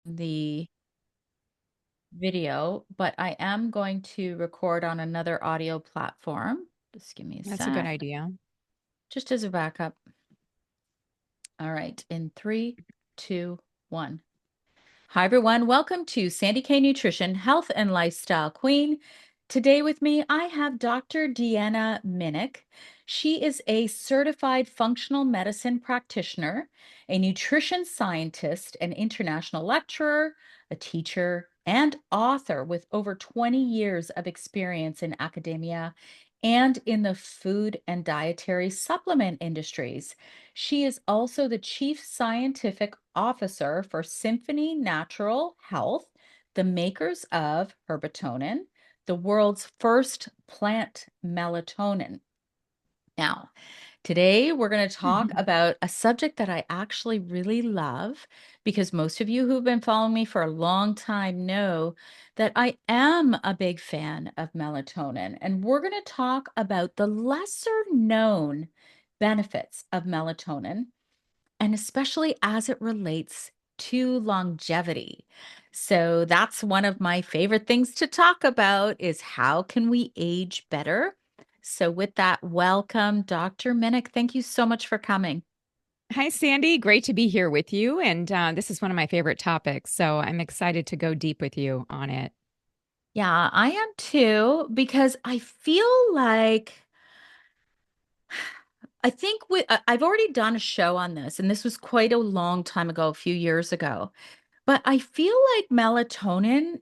the video, but I am going to record on another audio platform. Just give me a That's a good sec, idea. just as a backup. All right, in three, two, one. Hi, everyone. Welcome to Sandy K Nutrition, Health and Lifestyle Queen. Today with me, I have Dr. Deanna Minich. She is a certified functional medicine practitioner, a nutrition scientist, an international lecturer, a teacher, and author with over 20 years of experience in academia and in the food and dietary supplement industries. She is also the chief scientific officer for Symphony Natural Health, the makers of Herbatonin, the world's first plant melatonin. Now, today we're going to talk about a subject that I actually really love because most of you who've been following me for a long time know that I am a big fan of melatonin. And we're going to talk about the lesser known benefits of melatonin, and especially as it relates to longevity. So that's one of my favorite things to talk about is how can we age better? So with that, welcome, Dr. Minich. Thank you so much for coming. Hi, Sandy. Great to be here with you. And this is one of my favorite topics. So I'm excited to go deep with you on it. Yeah, I am too, because I feel like I've already done a show on this, and this was quite a long time ago, a few years ago. But I feel like melatonin,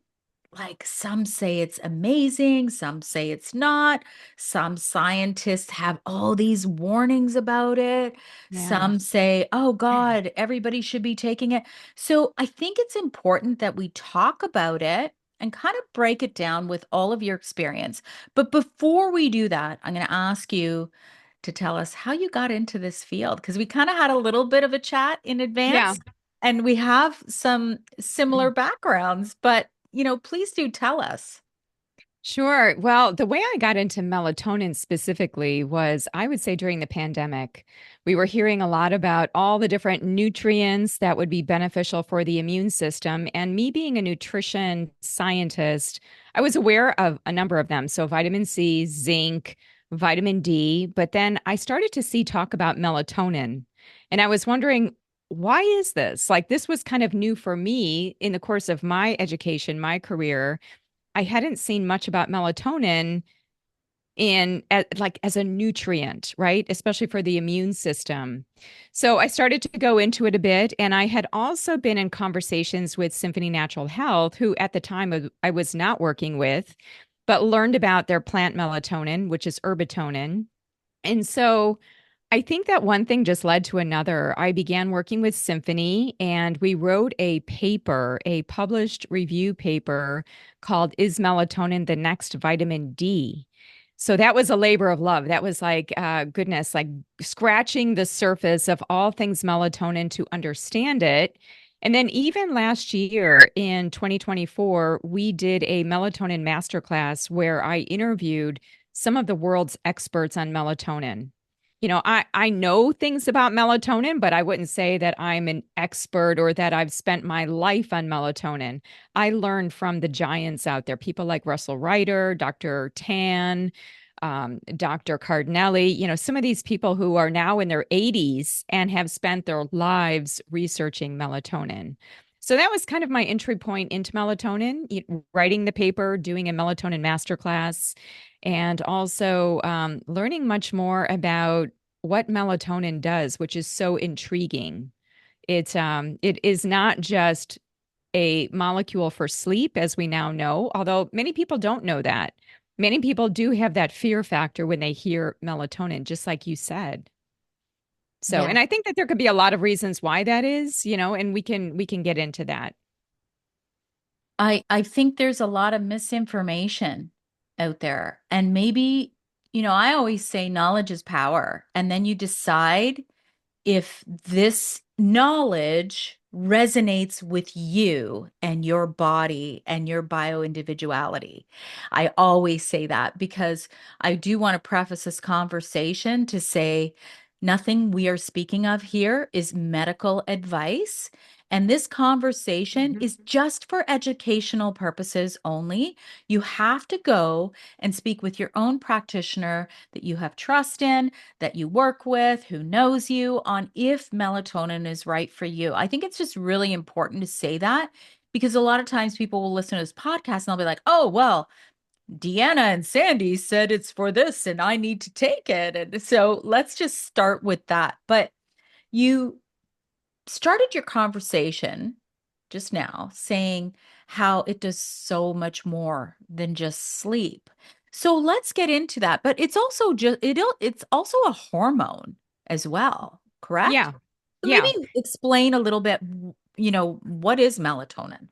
like some say it's amazing, some say it's not. Some scientists have all these warnings about it. Yeah. Some say, oh God, everybody should be taking it. So I think it's important that we talk about it and kind of break it down with all of your experience. But before we do that, I'm going to ask you to tell us how you got into this field because we kind of had a little bit of a chat in Yeah. advance and we have some similar backgrounds, but please do tell us. Sure. Well, the way I got into melatonin specifically was, I would say, during the pandemic. We were hearing a lot about all the different nutrients that would be beneficial for the immune system. And me being a nutrition scientist, I was aware of a number of them. So, vitamin C, zinc, vitamin D. But then I started to see talk about melatonin. And I was wondering, why is this? Like, this was kind of new for me in the course of my education, my career. I hadn't seen much about melatonin like as a nutrient, right? Especially for the immune system. So I started to go into it a bit. And I had also been in conversations with Symphony Natural Health, who at the time I was not working with, but learned about their plant melatonin, which is Herbatonin. And so I think that one thing just led to another. I began working with Symphony and we wrote a paper, a published review paper called Is Melatonin the Next Vitamin D? So that was a labor of love. That was like, goodness, like scratching the surface of all things melatonin to understand it. And then even last year in 2024, we did a melatonin masterclass where I interviewed some of the world's experts on melatonin. I know things about melatonin, but I wouldn't say that I'm an expert or that I've spent my life on melatonin. I learned from the giants out there, people like Russell Ryder, Dr. Tan, Dr. Cardinelli, some of these people who are now in their 80s and have spent their lives researching melatonin. So that was kind of my entry point into melatonin, writing the paper, doing a melatonin masterclass, and also learning much more about what melatonin does, which is so intriguing. It is not just a molecule for sleep, as we now know, although many people don't know that. Many people do have that fear factor when they hear melatonin, just like you said. So, Yeah, and I think that there could be a lot of reasons why that is, and we can get into that. I think there's a lot of misinformation out there. And maybe, I always say knowledge is power. And then you decide if this knowledge resonates with you and your body and your bio individuality. I always say that because I do want to preface this conversation to say nothing we are speaking of here is medical advice. And this conversation Mhm. is just for educational purposes only. You have to go and speak with your own practitioner that you have trust in, that you work with, who knows you on if melatonin is right for you. I think it's just really important to say that because a lot of times people will listen to this podcast and they'll be like, oh, well, Deanna and Sandy said it's for this and I need to take it. And so let's just start with that. But you started your conversation just now saying how it does so much more than just sleep. So let's get into that. But it's also it's also a hormone as well, correct? Yeah. So maybe Yeah. explain a little bit, what is melatonin?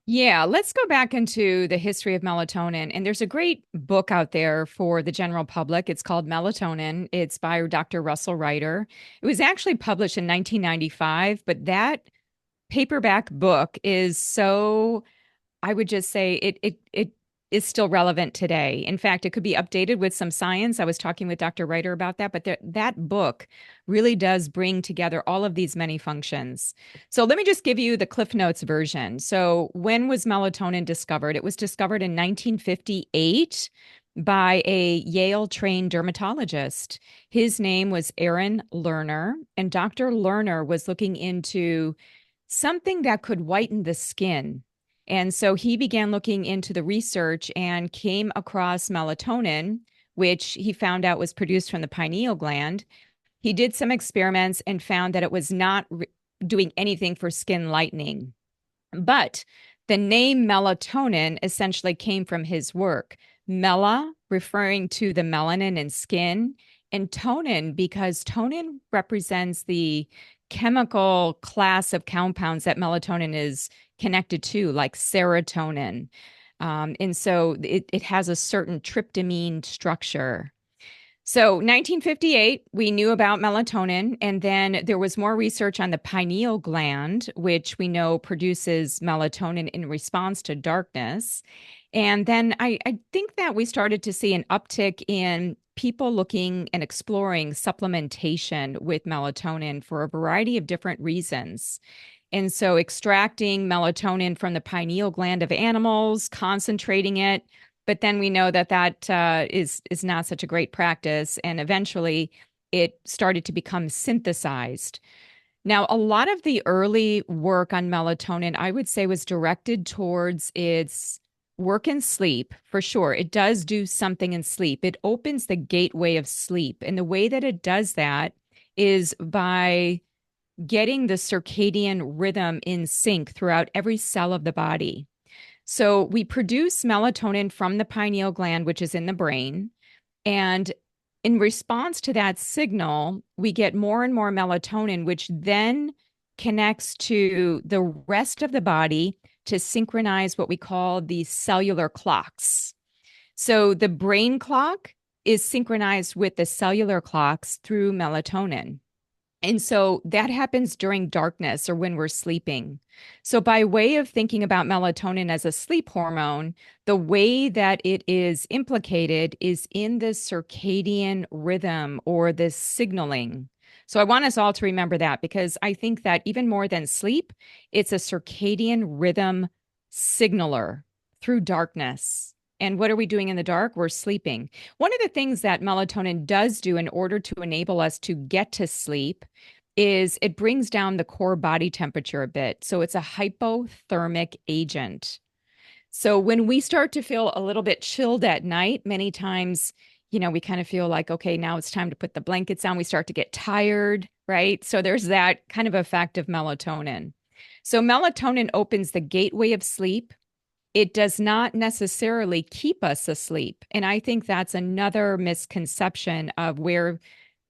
Yeah, let's go back into the history of melatonin. And there's a great book out there for the general public. It's called Melatonin. It's by Dr. Russell Ryder. It was actually published in 1995, but that paperback book is so, I would just say it is still relevant today. In fact, it could be updated with some science. I was talking with Dr. Ryder about that, but that book really does bring together all of these many functions. So let me just give you the Cliff Notes version. So when was melatonin discovered? It was discovered in 1958 by a Yale trained dermatologist. His name was Aaron Lerner, and Dr. Lerner was looking into something that could whiten the skin. And so he began looking into the research and came across melatonin, which he found out was produced from the pineal gland. He did some experiments and found that it was not doing anything for skin lightening. But the name melatonin essentially came from his work. Mela, referring to the melanin in skin, and tonin, because tonin represents the chemical class of compounds that melatonin is connected to, like serotonin. And so it has a certain tryptamine structure. So, 1958, we knew about melatonin, and then there was more research on the pineal gland, which we know produces melatonin in response to darkness. And then I think that we started to see an uptick in people looking and exploring supplementation with melatonin for a variety of different reasons. And so, extracting melatonin from the pineal gland of animals, concentrating it, but then we know that is not such a great practice, and eventually it started to become synthesized. Now, a lot of the early work on melatonin, I would say, was directed towards its work in sleep, for sure. It does do something in sleep. It opens the gateway of sleep. And the way that it does that is by getting the circadian rhythm in sync throughout every cell of the body. So we produce melatonin from the pineal gland, which is in the brain. And in response to that signal, we get more and more melatonin, which then connects to the rest of the body to synchronize what we call the cellular clocks. So the brain clock is synchronized with the cellular clocks through melatonin. And so that happens during darkness or when we're sleeping. So, by way of thinking about melatonin as a sleep hormone, the way that it is implicated is in the circadian rhythm or the signaling. So, I want us all to remember that because I think that even more than sleep, it's a circadian rhythm signaler through darkness. And what are we doing in the dark? We're sleeping. One of the things that melatonin does do in order to enable us to get to sleep is it brings down the core body temperature a bit. So it's a hypothermic agent. So when we start to feel a little bit chilled at night, many times, we kind of feel like, okay, now it's time to put the blankets on. We start to get tired, right? So there's that kind of effect of melatonin. So melatonin opens the gateway of sleep. It does not necessarily keep us asleep. And I think that's another misconception of where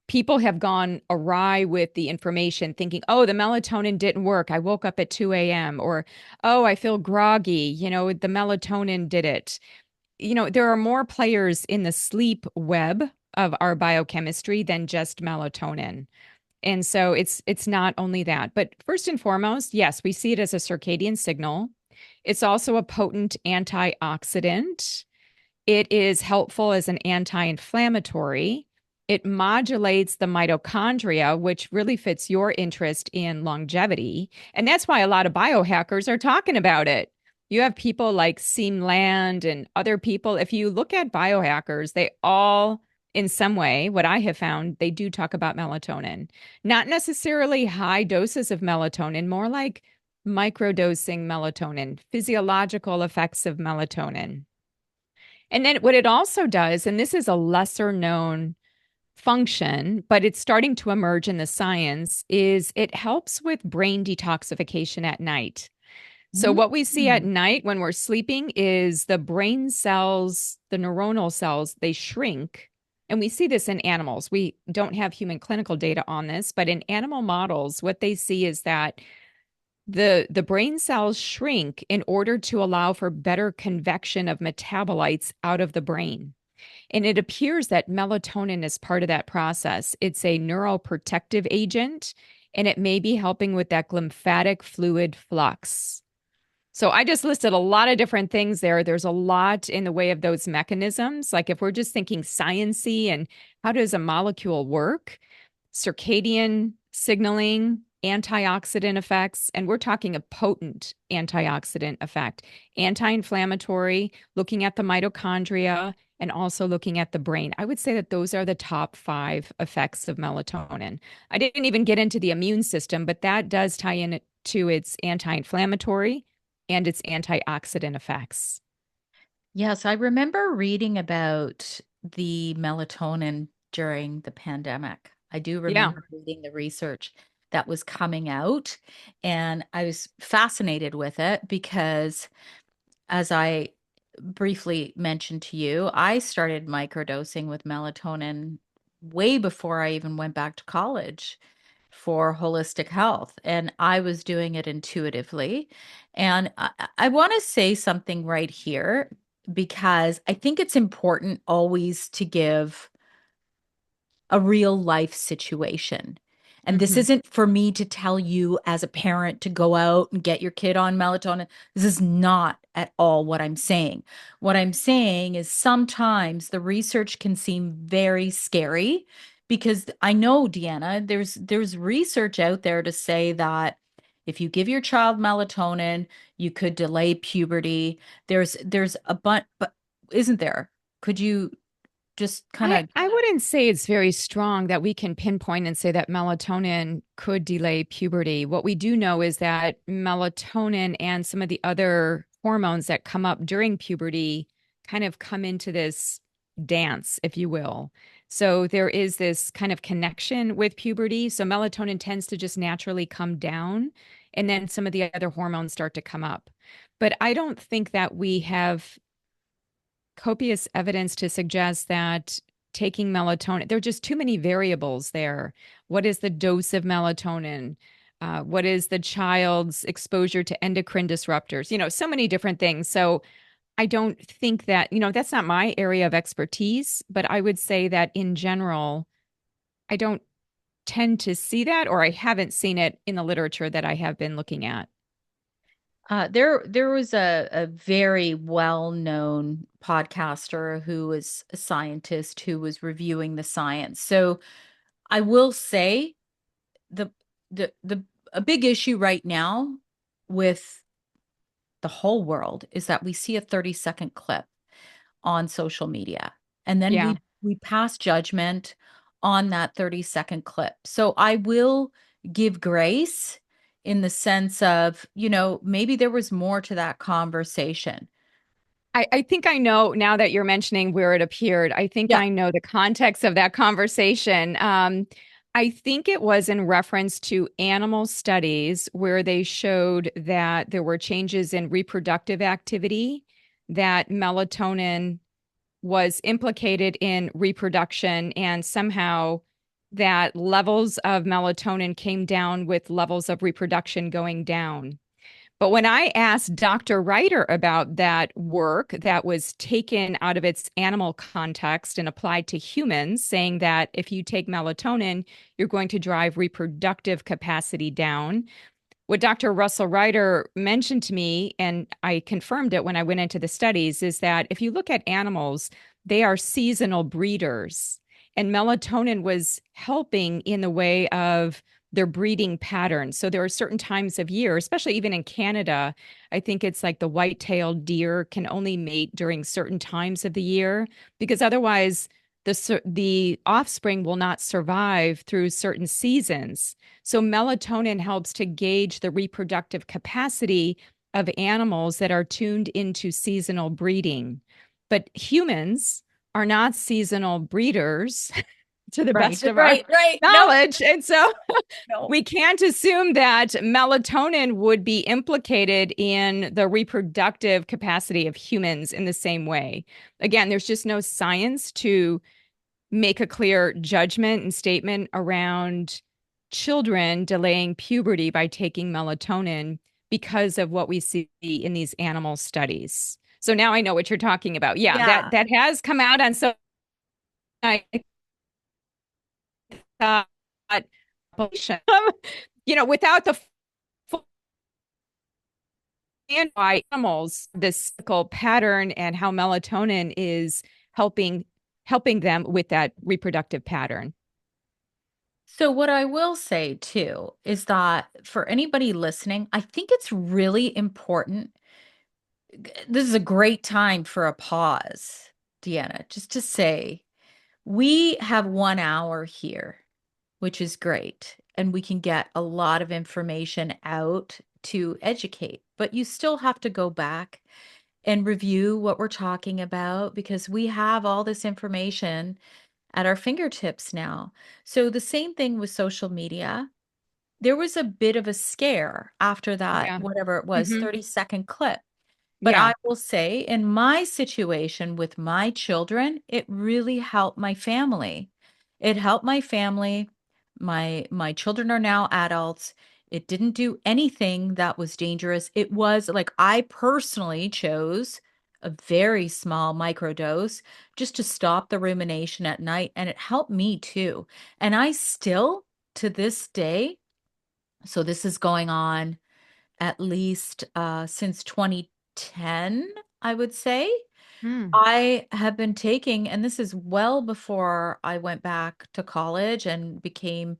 people have gone awry with the information, thinking, oh, the melatonin didn't work. I woke up at 2 a.m. Or, oh, I feel groggy. The melatonin did it. There are more players in the sleep web of our biochemistry than just melatonin. And so it's not only that, but first and foremost, yes, we see it as a circadian signal. It's also a potent antioxidant. It is helpful as an anti-inflammatory. It modulates the mitochondria, which really fits your interest in longevity. And that's why a lot of biohackers are talking about it. You have people like Seamland and other people. If you look at biohackers, they all, in some way, what I have found, they do talk about melatonin. Not necessarily high doses of melatonin, more like microdosing melatonin, physiological effects of melatonin. And then what it also does, and this is a lesser known function, but it's starting to emerge in the science, is it helps with brain detoxification at night. So, what we see at Mm. night when we're sleeping is the brain cells, the neuronal cells, they shrink. And we see this in animals. We don't have human clinical data on this, but in animal models, what they see is that the brain cells shrink in order to allow for better convection of metabolites out of the brain. And it appears that melatonin is part of that process. It's a neuroprotective agent, and it may be helping with that lymphatic fluid flux. So I just listed a lot of different things there. There's a lot in the way of those mechanisms. Like if we're just thinking sciency and how does a molecule work, circadian signaling, antioxidant effects, and we're talking a potent antioxidant effect, anti-inflammatory, looking at the mitochondria, and also looking at the brain. I would say that those are the top 5 effects of melatonin. I didn't even get into the immune system, but that does tie in to its anti-inflammatory and its antioxidant effects. Yes, I remember reading about the melatonin during the pandemic. I do Yeah. remember reading the research that was coming out, and I was fascinated with it because, as I briefly mentioned to you, I started microdosing with melatonin way before I even went back to college for holistic health. And I was doing it intuitively. And I want to say something right here because I think it's important always to give a real life situation. And this Hmm. isn't for me to tell you as a parent to go out and get your kid on melatonin. This is not at all what I'm saying. What I'm saying is sometimes the research can seem very scary because I know, Deanna, there's research out there to say that if you give your child melatonin, you could delay puberty. There's a bunch, but isn't there? Could you just kind of I wouldn't say it's very strong that we can pinpoint and say that melatonin could delay puberty. What we do know is that melatonin and some of the other hormones that come up during puberty kind of come into this dance, if you will. So there is this kind of connection with puberty. So melatonin tends to just naturally come down, and then some of the other hormones start to come up. But I don't think that we have copious evidence to suggest that taking melatonin, there are just too many variables there. What is the dose of melatonin? What is the child's exposure to endocrine disruptors? So many different things. So I don't think that, that's not my area of expertise, but I would say that in general, I don't tend to see that, or I haven't seen it in the literature that I have been looking at. there was a very well-known podcaster who was a scientist who was reviewing the science. So I will say the the a big issue right now with the whole world is that we see a 30-second clip on social media and then Yeah. we pass judgment on that 30-second clip. So I will give grace in the sense of, maybe there was more to that conversation. I think I know now that you're mentioning where it appeared. I think Yeah. I know the context of that conversation. I think it was in reference to animal studies where they showed that there were changes in reproductive activity, that melatonin was implicated in reproduction, and somehow that levels of melatonin came down with levels of reproduction going down. But when I asked Dr. Ryder about that work that was taken out of its animal context and applied to humans, saying that if you take melatonin, you're going to drive reproductive capacity down, what Dr. Russell Ryder mentioned to me, and I confirmed it when I went into the studies, is that if you look at animals, they are seasonal breeders. And melatonin was helping in the way of their breeding patterns. So there are certain times of year, especially even in Canada, I think it's like the white-tailed deer can only mate during certain times of the year because otherwise the offspring will not survive through certain seasons. So melatonin helps to gauge the reproductive capacity of animals that are tuned into seasonal breeding. But humans are not seasonal breeders to the Right, best of our right. No, knowledge. And so no. we can't assume that melatonin would be implicated in the reproductive capacity of humans in the same way. Again, there's just no science to make a clear judgment and statement around children delaying puberty by taking melatonin because of what we see in these animal studies. So now I know what you're talking about. Yeah, Yeah. that has come out on so I thought, without the full and why animals, this cyclical pattern and how melatonin is helping them with that reproductive pattern. So, what I will say too is that for anybody listening, I think it's really important. This is a great time for a pause, Deanna, just to say we have 1 hour here, which is great. And we can get a lot of information out to educate, but you still have to go back and review what we're talking about because we have all this information at our fingertips now. So the same thing with social media. There was a bit of a scare after that, Yeah. whatever it was, Hmm. 30-second clip. But Yeah. I will say, in my situation with my children, it really helped my family. It helped my family. My children are now adults. It didn't do anything that was dangerous. It was like I personally chose a very small microdose just to stop the rumination at night, and it helped me too. And I still, to this day, so this is going on at least since 2010, I would say. Hmm. I have been taking, and this is well before I went back to college and became,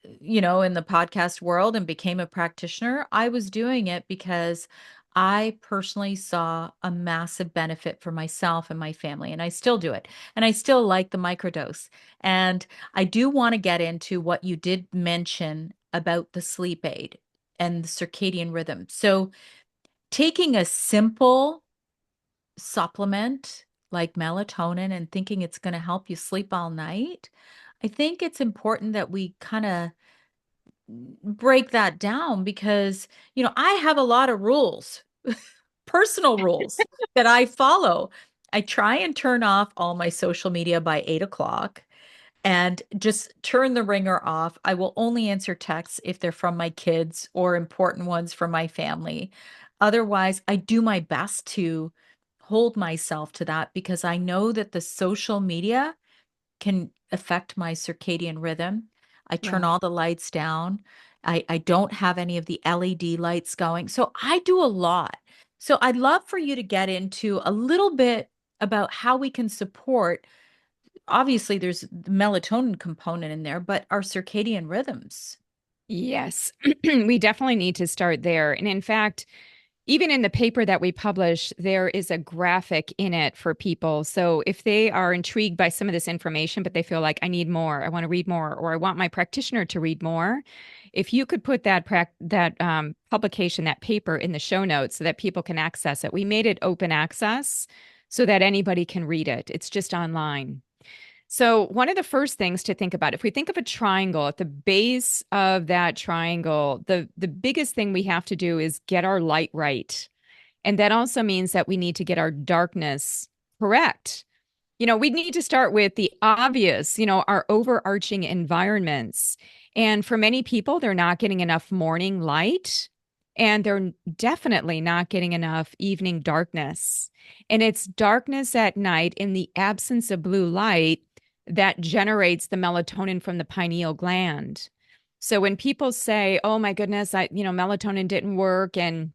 in the podcast world and became a practitioner. I was doing it because I personally saw a massive benefit for myself and my family, and I still do it. And I still like the microdose. And I do want to get into what you did mention about the sleep aid and the circadian rhythm. So, taking a simple supplement like melatonin and thinking it's going to help you sleep all night, I think it's important that we kind of break that down because, I have a lot of rules, personal rules that I follow. I try and turn off all my social media by 8 o'clock and just turn the ringer off. I will only answer texts if they're from my kids or important ones from my family. Otherwise, I do my best to hold myself to that because I know that the social media can affect my circadian rhythm. I turn Yeah. all the lights down. I don't have any of the LED lights going. So I do a lot. So I'd love for you to get into a little bit about how we can support. Obviously, there's the melatonin component in there, but our circadian rhythms. Yes. We definitely need to start there. And in fact, even in the paper that we publish, there is a graphic in it for people. So if they are intrigued by some of this information, but they feel like I need more, I want to read more, or I want my practitioner to read more, if you could put that publication, that paper in the show notes so that people can access it. We made it open access so that anybody can read it. It's just online. So, one of the first things to think about, if we think of a triangle, at the base of that triangle, the biggest thing we have to do is get our light right. And that also means that we need to get our darkness correct. We need to start with the obvious, our overarching environments. And for many people, they're not getting enough morning light and they're definitely not getting enough evening darkness. And it's darkness at night in the absence of blue light that generates the melatonin from the pineal gland. So when people say, "Oh my goodness, melatonin didn't work and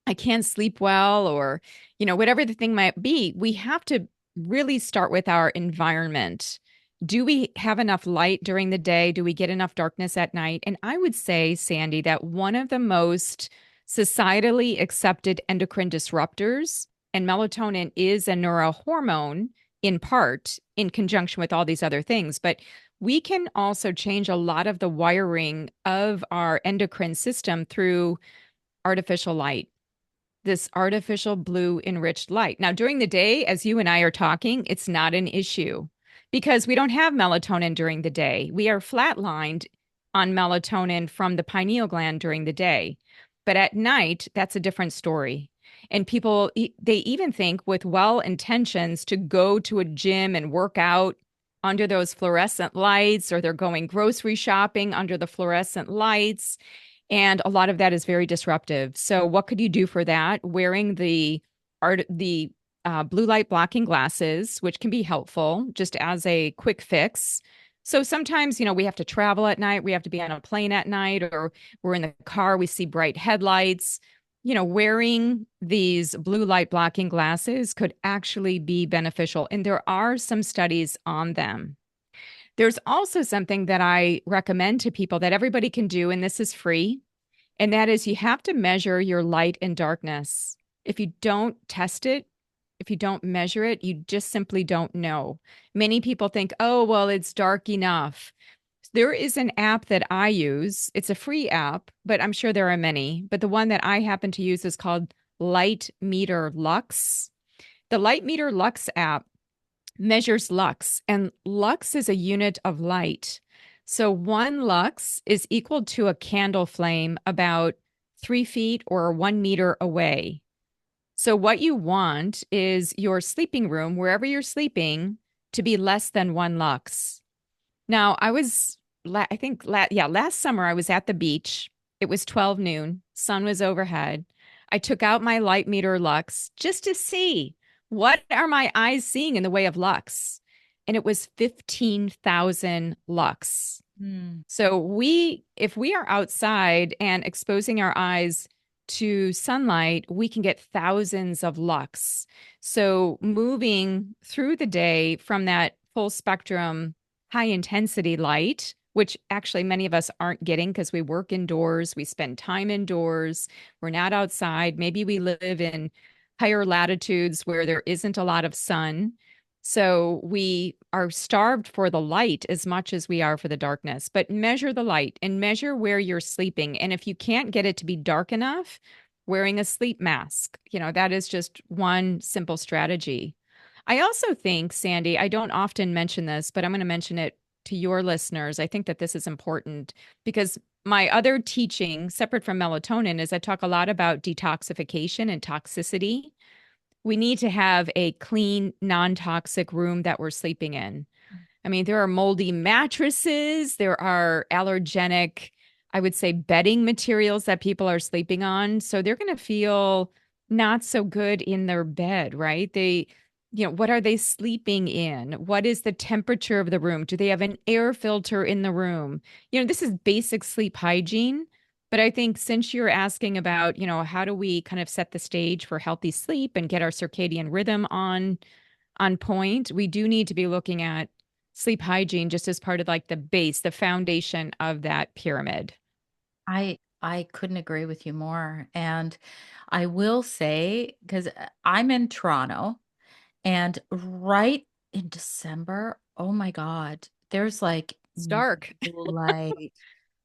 I can't sleep well," or, whatever the thing might be, we have to really start with our environment. Do we have enough light during the day? Do we get enough darkness at night? And I would say, Sandy, that one of the most societally accepted endocrine disruptors, and melatonin is a neurohormone in part in conjunction with all these other things, but we can also change a lot of the wiring of our endocrine system through artificial light, this artificial blue enriched light. Now, during the day, as you and I are talking, it's not an issue because we don't have melatonin during the day. We are flatlined on melatonin from the pineal gland during the day. But at night, that's a different story. And people, they even think with well intentions to go to a gym and work out under those fluorescent lights, or they're going grocery shopping under the fluorescent lights. And a lot of that is very disruptive. So what could you do for that? Wearing the blue light blocking glasses, which can be helpful just as a quick fix. So sometimes, we have to travel at night. We have to be on a plane at night, or we're in the car. We see bright headlights. Wearing these blue light blocking glasses could actually be beneficial. And there are some studies on them. There's also something that I recommend to people that everybody can do, and this is free, and that is you have to measure your light and darkness. If you don't test it, if you don't measure it, you just simply don't know. Many people think, oh, well, it's dark enough. There is an app that I use. It's a free app, but I'm sure there are many. But the one that I happen to use is called Light Meter Lux. The Light Meter Lux app measures lux, and lux is a unit of light. So 1 lux is equal to a candle flame about 3 feet or 1 meter away. So what you want is your sleeping room, wherever you're sleeping, to be less than 1 lux. Now, last summer I was at the beach. It was 12 noon. Sun was overhead. I took out my light meter lux just to see what are my eyes seeing in the way of lux. And it was 15,000 lux. So if we are outside and exposing our eyes to sunlight, we can get thousands of lux. So moving through the day from that full spectrum, high intensity light, which actually many of us aren't getting because we work indoors, we spend time indoors, we're not outside. Maybe we live in higher latitudes where there isn't a lot of sun. So we are starved for the light as much as we are for the darkness. But measure the light and measure where you're sleeping. And if you can't get it to be dark enough, wearing a sleep mask, that is just one simple strategy. I also think, Sandy, I don't often mention this, but I'm going to mention it to your listeners. I think that this is important because my other teaching, separate from melatonin, is I talk a lot about detoxification and toxicity. We need to have a clean, non-toxic room that we're sleeping in. I mean, there are moldy mattresses, there are allergenic, I would say, bedding materials that people are sleeping on. So they're going to feel not so good in their bed, right? What are they sleeping in? What is the temperature of the room? Do they have an air filter in the room? This is basic sleep hygiene. But I think since you're asking about, how do we kind of set the stage for healthy sleep and get our circadian rhythm on point, we do need to be looking at sleep hygiene just as part of like the base, the foundation of that pyramid. I couldn't agree with you more. And I will say, because I'm in Toronto, and right in December, oh my God, there's like It's dark. no light.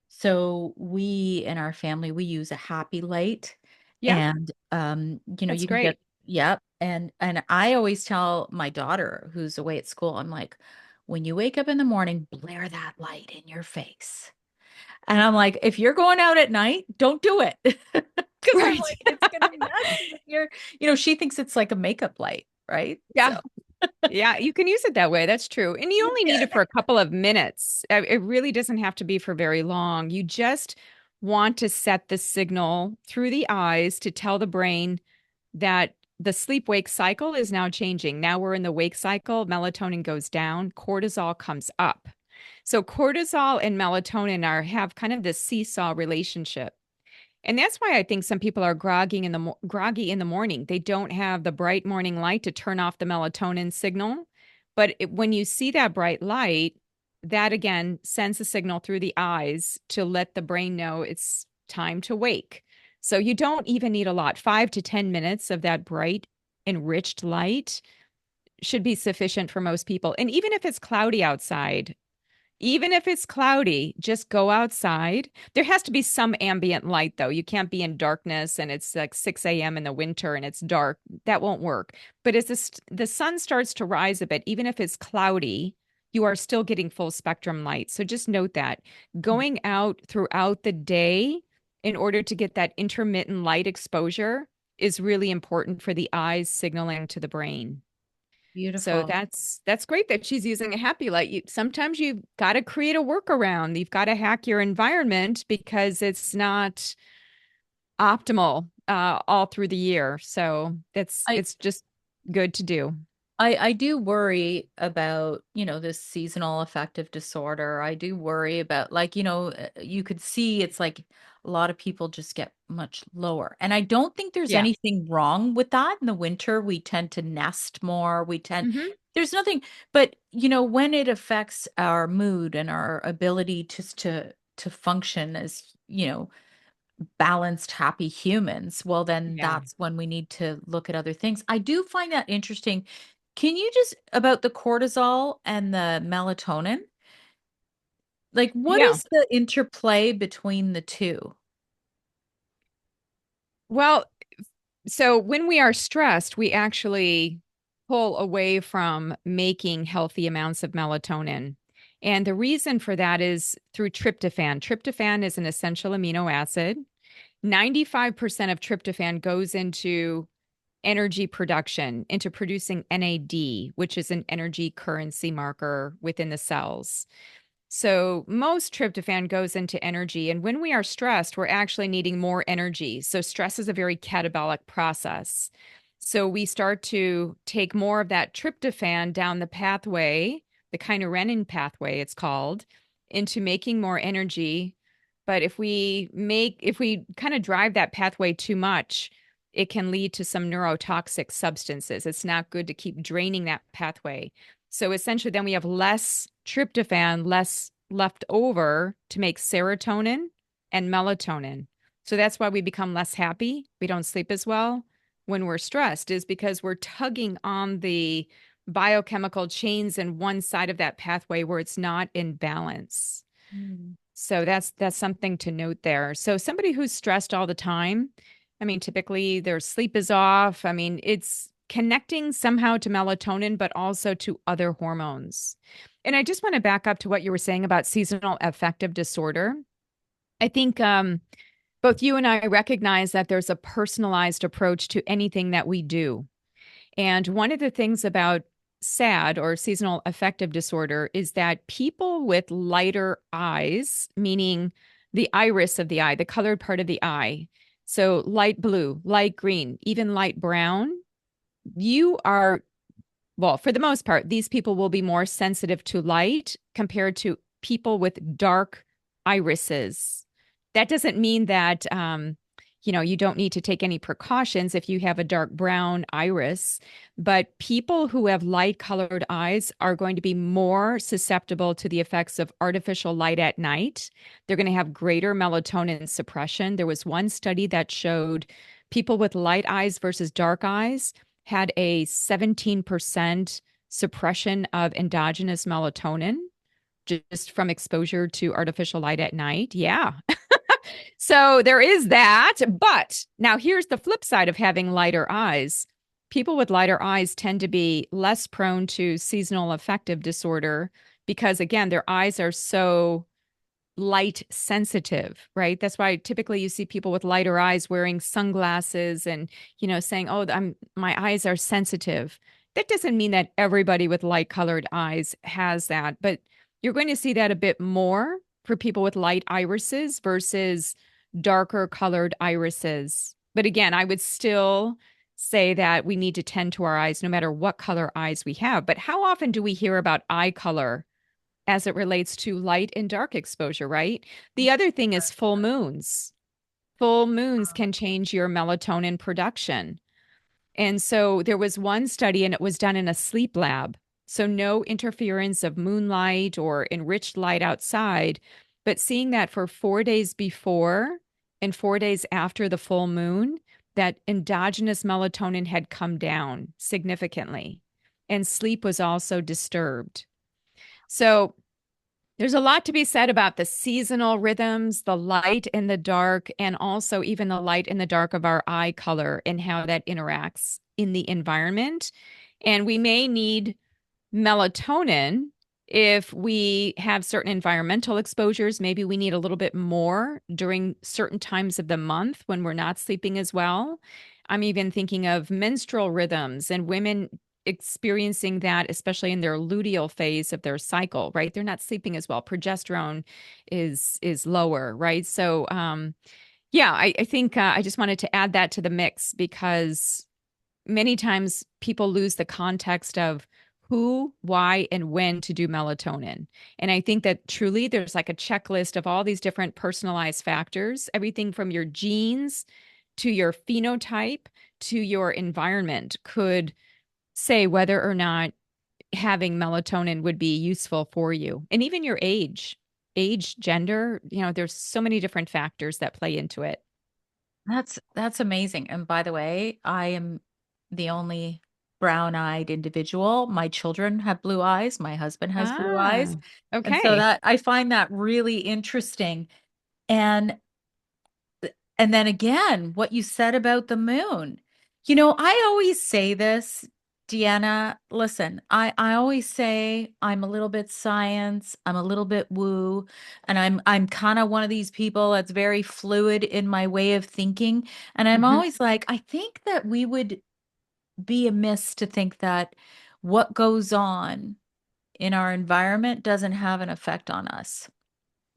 So we in our family, we use a happy light, Yeah, and that's you can get, great. yep. And I always tell my daughter who's away at school, I'm like, when you wake up in the morning, blare that light in your face. And I'm like, if you're going out at night, don't do it. Because I'm Right. like, it's gonna mess with your, she thinks it's like a makeup light, right? Yeah. So Yeah, you can use it that way. That's true. And you you only need it can. for a couple of minutes. It really doesn't have to be for very long. You just want to set the signal through the eyes to tell the brain that the sleep wake cycle is now changing. Now we're in the wake cycle. Melatonin goes down, cortisol comes up. So cortisol and melatonin have kind of this seesaw relationship. And that's why I think some people are groggy in the morning. They don't have the bright morning light to turn off the melatonin signal. But when you see that bright light, that again sends a signal through the eyes to let the brain know it's time to wake. So you don't even need a lot. 5 to 10 minutes of that bright, enriched light should be sufficient for most people. And even if it's cloudy outside, even if it's cloudy, just go outside. There has to be some ambient light, though. You can't be in darkness and it's like 6 a.m. in the winter and it's dark. That won't work. But as the sun starts to rise a bit, even if it's cloudy, you are still getting full spectrum light. So just note that going out throughout the day in order to get that intermittent light exposure is really important for the eyes signaling to the brain. So Beautiful. that's great that she's using a happy light. Sometimes you've got to create a workaround. You've got to hack your environment because it's not optimal all through the year. So I it's just good to do. I do worry about, this seasonal affective disorder. I do worry about, like, you could see it's like a lot of people just get much lower. And I don't think there's Yeah. anything wrong with that. In the winter, we tend to nest more. Hmm. There's nothing, but when it affects our mood and our ability to function as, balanced, happy humans, well, then Yeah. that's when we need to look at other things. I do find that interesting. Can you just about the cortisol and the melatonin? Like, what Yeah. is the interplay between the two? Well, so when we are stressed, we actually pull away from making healthy amounts of melatonin. And the reason for that is through tryptophan. Tryptophan is an essential amino acid. 95% of tryptophan goes into energy production, into producing NAD, which is an energy currency marker within the cells. So, most tryptophan goes into energy. And when we are stressed, we're actually needing more energy. So, stress is a very catabolic process. So, we start to take more of that tryptophan down the pathway, the kynurenine pathway, it's called, into making more energy. But if we kind of drive that pathway too much, it can lead to some neurotoxic substances. It's not good to keep draining that pathway. So essentially, then we have less tryptophan, less left over to make serotonin and melatonin. So that's why we become less happy. We don't sleep as well when we're stressed, is because we're tugging on the biochemical chains in one side of that pathway where it's not in balance. Mm. So that's something to note there. So somebody who's stressed all the time, I mean, typically their sleep is off. I mean, it's connecting somehow to melatonin, but also to other hormones. And I just want to back up to what you were saying about seasonal affective disorder. I think both you and I recognize that there's a personalized approach to anything that we do. And one of the things about SAD or seasonal affective disorder is that people with lighter eyes, meaning the iris of the eye, the colored part of the eye, so light blue, light green, even light brown, you are, well, for the most part, these people will be more sensitive to light compared to people with dark irises. That doesn't mean that, you don't need to take any precautions if you have a dark brown iris, but people who have light colored eyes are going to be more susceptible to the effects of artificial light at night. They're going to have greater melatonin suppression. There was one study that showed people with light eyes versus dark eyes had a 17% suppression of endogenous melatonin just from exposure to artificial light at night. Yeah. So there is that. But now here's the flip side of having lighter eyes. People with lighter eyes tend to be less prone to seasonal affective disorder because, again, their eyes are so light sensitive, right? That's why typically you see people with lighter eyes wearing sunglasses and, saying, "Oh, my eyes are sensitive." That doesn't mean that everybody with light colored eyes has that, but you're going to see that a bit more for people with light irises versus darker colored irises. But again, I would still say that we need to tend to our eyes no matter what color eyes we have. But how often do we hear about eye color as it relates to light and dark exposure, right? The other thing is full moons. Full moons can change your melatonin production. And so there was one study, and it was done in a sleep lab. So no interference of moonlight or enriched light outside, but seeing that for 4 days before and 4 days after the full moon, that endogenous melatonin had come down significantly and sleep was also disturbed. So there's a lot to be said about the seasonal rhythms, the light and the dark, and also even the light and the dark of our eye color and how that interacts in the environment. And we may need melatonin if we have certain environmental exposures. Maybe we need a little bit more during certain times of the month when we're not sleeping as well. I'm even thinking of menstrual rhythms and women experiencing that, especially in their luteal phase of their cycle, right? They're not sleeping as well. Progesterone is lower, right? So yeah, I think I just wanted to add that to the mix because many times people lose the context of who, why, and when to do melatonin. And I think that truly there's like a checklist of all these different personalized factors, everything from your genes to your phenotype to your environment could say whether or not having melatonin would be useful for you. And even your age, gender, there's so many different factors that play into it. That's amazing. And by the way, I am the only brown-eyed individual. My children have blue eyes. My husband has blue eyes. Ah, And so okay. that I find that really interesting. And and then again, what you said about the moon. I always say this, Deanna, listen, I always say I'm a little bit science, I'm a little bit woo, and I'm kind of one of these people that's very fluid in my way of thinking. And I'm Hmm. always like, I think that we would be amiss to think that what goes on in our environment doesn't have an effect on us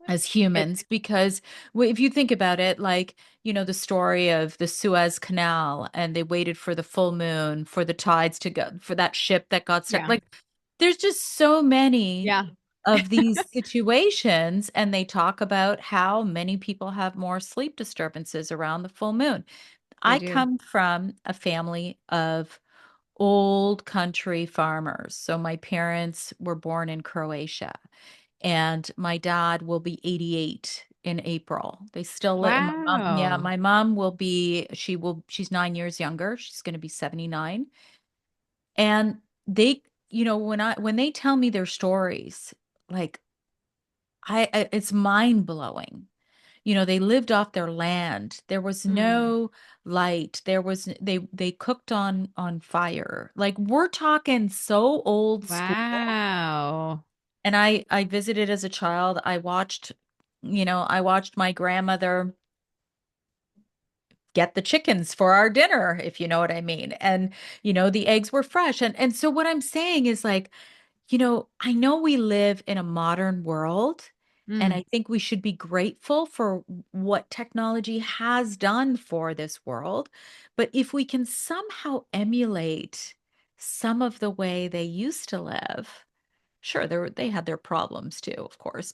as It, humans because if you think about it, like the story of the Suez Canal, and they waited for the full moon for the tides to go, for that ship that got stuck, yeah, like there's just so many yeah, of these situations, and they talk about how many people have more sleep disturbances around the full moon. they I do. come from a family of old country farmers, so my parents were born in Croatia, and my dad will be 88 in April. They still live. My mom, yeah, Wow. my mom will be, she's 9 years younger. She's going to be 79. And they, when they tell me their stories, like it's mind blowing. They lived off their land. There was Mm. no light. They cooked on fire. Like we're talking so old school. Wow. And I visited as a child. I watched my grandmother get the chickens for our dinner, if you know what I mean. And the eggs were fresh. And so what I'm saying is like, I know we live in a modern world, and Mm. I think we should be grateful for what technology has done for this world. But if we can somehow emulate some of the way they used to live, sure, they had their problems too, of course,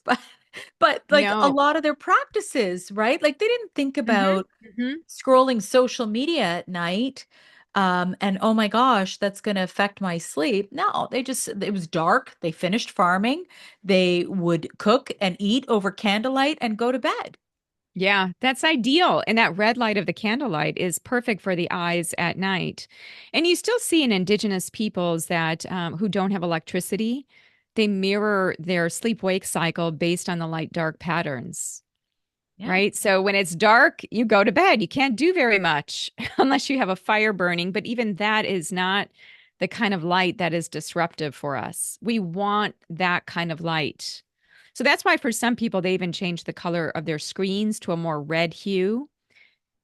but like a No. lot of their practices, right? Like they didn't think Hmm. about Hmm. scrolling social media at night, and oh my gosh, that's going to affect my sleep. No, it was dark. They finished farming. They would cook and eat over candlelight and go to bed. Yeah, that's ideal. And that red light of the candlelight is perfect for the eyes at night. And you still see in indigenous peoples that who don't have electricity, they mirror their sleep-wake cycle based on the light-dark patterns. Yeah. Right. So when it's dark, you go to bed. You can't do very much unless you have a fire burning. But even that is not the kind of light that is disruptive for us. We want that kind of light. So that's why for some people, they even change the color of their screens to a more red hue.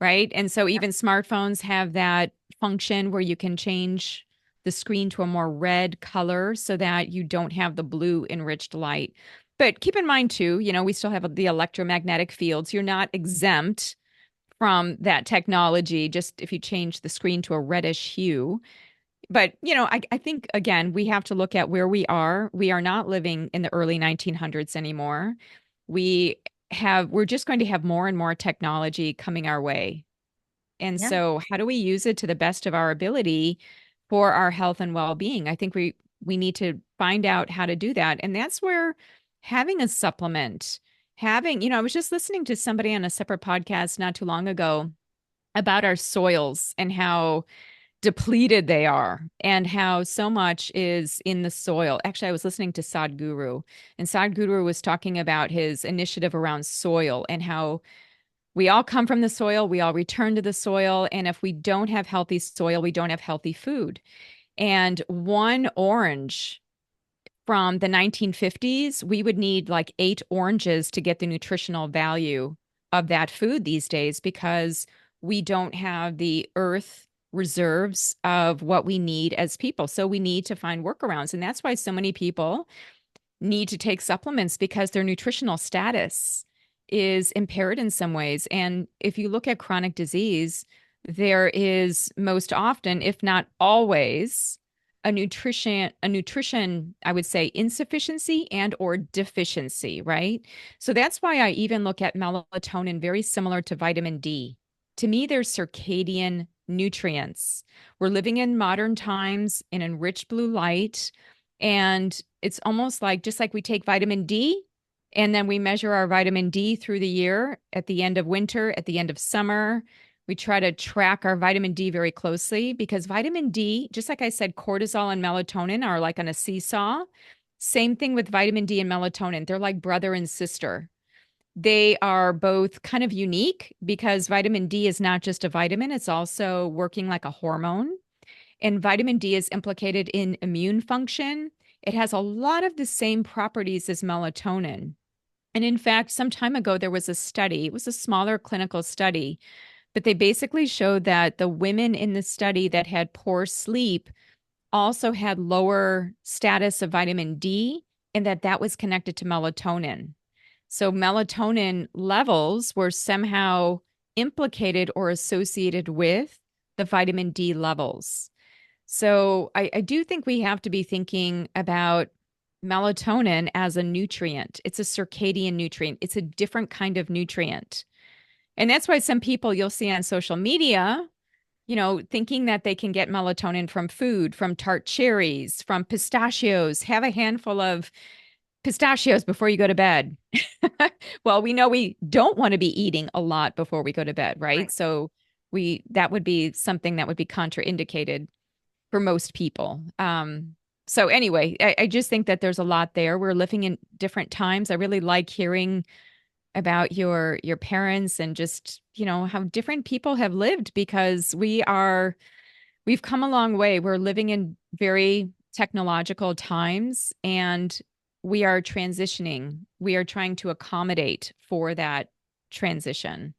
Right. And so Yep. even smartphones have that function where you can change the screen to a more red color so that you don't have the blue enriched light. But keep in mind, too, we still have the electromagnetic fields. You're not exempt from that technology, just if you change the screen to a reddish hue. But, I think, again, we have to look at where we are. We are not living in the early 1900s anymore. We we're just going to have more and more technology coming our way. And Yeah. so, how do we use it to the best of our ability for our health and well being? I think we need to find out how to do that. And that's where having a supplement, I was just listening to somebody on a separate podcast not too long ago about our soils and how depleted they are and how so much is in the soil. Actually, I was listening to Sadhguru, and Sadhguru was talking about his initiative around soil and how we all come from the soil, we all return to the soil, and if we don't have healthy soil, we don't have healthy food. And one orange from the 1950s, we would need like 8 oranges to get the nutritional value of that food these days because we don't have the earth reserves of what we need as people. So we need to find workarounds. And that's why so many people need to take supplements because their nutritional status is impaired in some ways. And if you look at chronic disease, there is most often, if not always, a nutrition, I would say, insufficiency and or deficiency, right? So that's why I even look at melatonin very similar to vitamin D. To me, they're circadian nutrients. We're living in modern times in enriched blue light, and it's almost like just like we take vitamin D and then we measure our vitamin D through the year at the end of winter, at the end of summer. We try to track our vitamin D very closely because vitamin D, just like I said, cortisol and melatonin are like on a seesaw. Same thing with vitamin D and melatonin. They're like brother and sister. They are both kind of unique because vitamin D is not just a vitamin, it's also working like a hormone. And vitamin D is implicated in immune function. It has a lot of the same properties as melatonin. And in fact, some time ago, there was a study, it was a smaller clinical study, but they basically showed that the women in the study that had poor sleep also had lower status of vitamin D and that that was connected to melatonin. So melatonin levels were somehow implicated or associated with the vitamin D levels. So I do think we have to be thinking about melatonin as a nutrient. It's a circadian nutrient. It's a different kind of nutrient. And that's why some people you'll see on social media, thinking that they can get melatonin from food, from tart cherries, from pistachios, have a handful of pistachios before you go to bed. Well, we know we don't want to be eating a lot before we go to bed, right? Right. So that would be something that would be contraindicated for most people. So anyway, I just think that there's a lot there. We're living in different times. I really like hearing about your parents and just, how different people have lived because we've come a long way. We're living in very technological times and we are transitioning. We are trying to accommodate for that transition.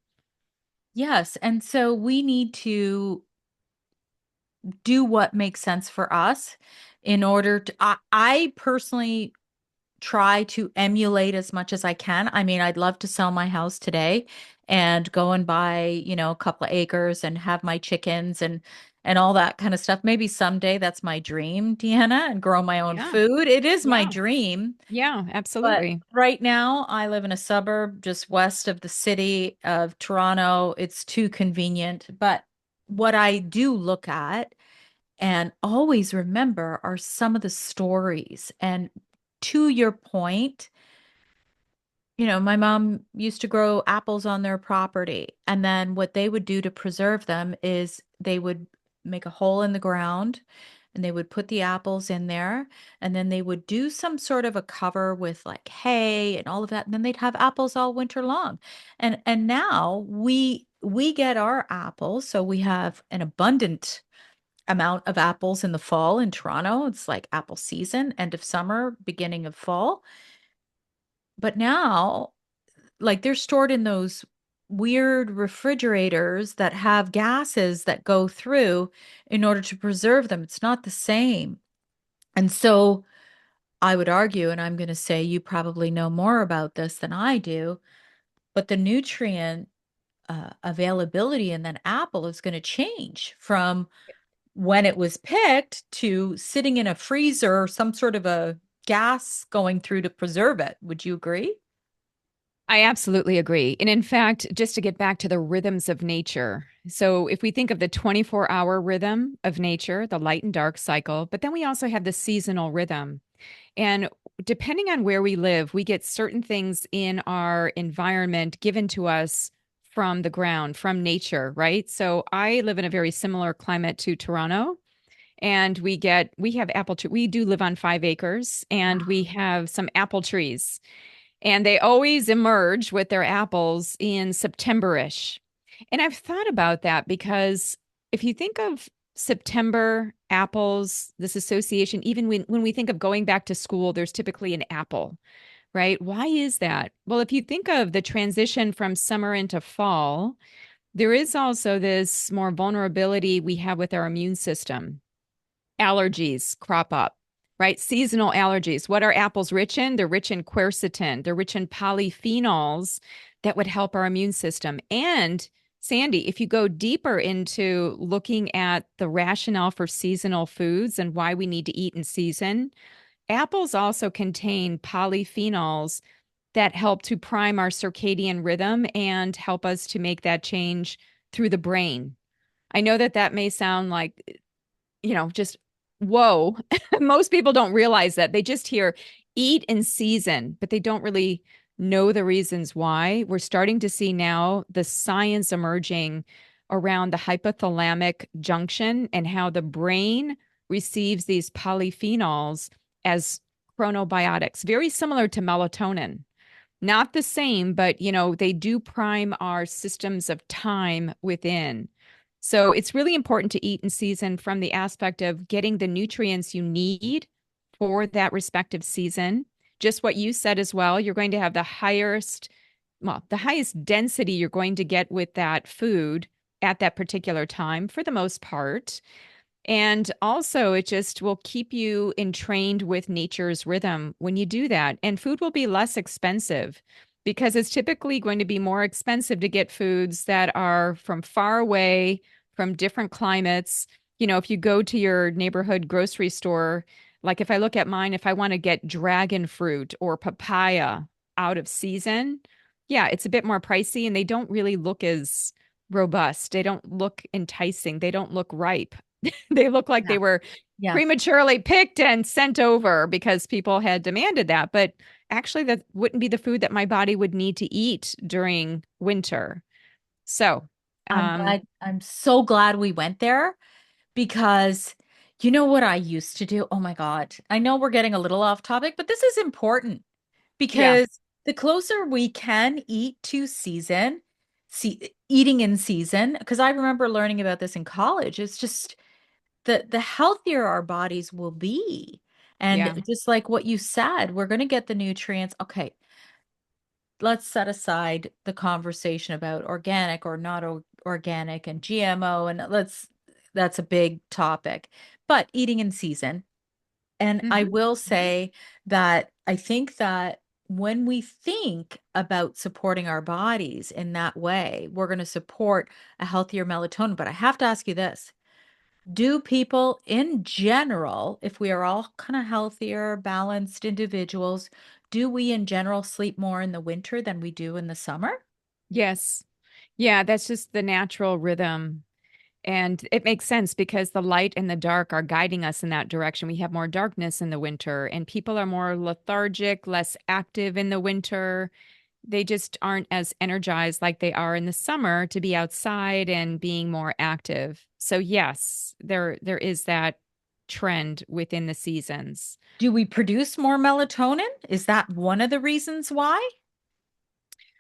Yes. And so we need to do what makes sense for us in order to, I personally try to emulate as much as I can. I mean, I'd love to sell my house today and go and buy, a couple of acres and have my chickens and all that kind of stuff. Maybe someday that's my dream, Deanna, and grow my own Yeah. food. It is my Yeah. dream. Yeah, But absolutely. right now, I live in a suburb just west of the city of Toronto. It's too convenient. But what I do look at and always remember are some of the stories. And to your point, my mom used to grow apples on their property. And then what they would do to preserve them is they would make a hole in the ground and they would put the apples in there. And then they would do some sort of a cover with like hay and all of that. And then they'd have apples all winter long. And now we get our apples. So we have an abundant amount of apples in the fall in Toronto. It's like apple season, end of summer, beginning of fall. But now, like they're stored in those weird refrigerators that have gases that go through in order to preserve them. It's not the same. And so I would argue, and I'm going to say you probably know more about this than I do, but the nutrient availability in that apple is going to change from when it was picked to sitting in a freezer or some sort of a gas going through to preserve it. Would you agree? I absolutely agree. And in fact, just to get back to the rhythms of nature. So, if we think of the 24-hour rhythm of nature, the light and dark cycle, but then we also have the seasonal rhythm. And depending on where we live, we get certain things in our environment given to us from the ground, from nature, right? So, I live in a very similar climate to Toronto. And we have apple tree. We do live on 5 acres, and we have some apple trees, and they always emerge with their apples in Septemberish. And I've thought about that because if you think of September apples, this association, even when we think of going back to school, there's typically an apple, right? Why is that? Well, if you think of the transition from summer into fall, there is also this more vulnerability we have with our immune system. Allergies crop up, right? Seasonal allergies. What are apples rich in? They're rich in quercetin, they're rich in polyphenols that would help our immune system. And Sandy, if you go deeper into looking at the rationale for seasonal foods and why we need to eat in season, apples also contain polyphenols that help to prime our circadian rhythm and help us to make that change through the brain. I know that that may sound like, just whoa. Most people don't realize that. They just hear eat in season, but they don't really know the reasons why. We're starting to see now the science emerging around the hypothalamic junction and how the brain receives these polyphenols as chronobiotics, very similar to melatonin. Not the same, but they do prime our systems of time within. So it's really important to eat in season from the aspect of getting the nutrients you need for that respective season. Just what you said as well, you're going to have the highest density you're going to get with that food at that particular time for the most part. And also, it just will keep you entrained with nature's rhythm when you do that. And food will be less expensive because it's typically going to be more expensive to get foods that are from far away, from different climates. If you go to your neighborhood grocery store, like if I look at mine, if I want to get dragon fruit or papaya out of season, yeah, it's a bit more pricey and they don't really look as robust. They don't look enticing. They don't look ripe. They look like Yeah. they were Yeah. prematurely picked and sent over because people had demanded that. But actually, that wouldn't be the food that my body would need to eat during winter. So, um, I'm so glad we went there because you know what I used to do? Oh my God. I know we're getting a little off topic, but this is important yeah, because the closer we can eat to season, eating in season, because I remember learning about this in college, it's just the healthier our bodies will be. And yeah, just like what you said, we're going to get the nutrients. Okay, let's set aside the conversation about organic or not organic and GMO, and that's a big topic. But eating in season, and I hmm, will say that I think that when we think about supporting our bodies in that way, we're going to support a healthier melatonin. But I have to ask you this. Do people in general, if we are all kind of healthier, balanced individuals, do we in general sleep more in the winter than we do in the summer? yes, yeah. That's just the natural rhythm. And it makes sense because the light and the dark are guiding us in that direction. We have more darkness in the winter, and people are more lethargic, less active in the winter. They just aren't as energized like they are in the summer to be outside and being more active. So yes, there is that trend within the seasons. Do we produce more melatonin? Is that one of the reasons why?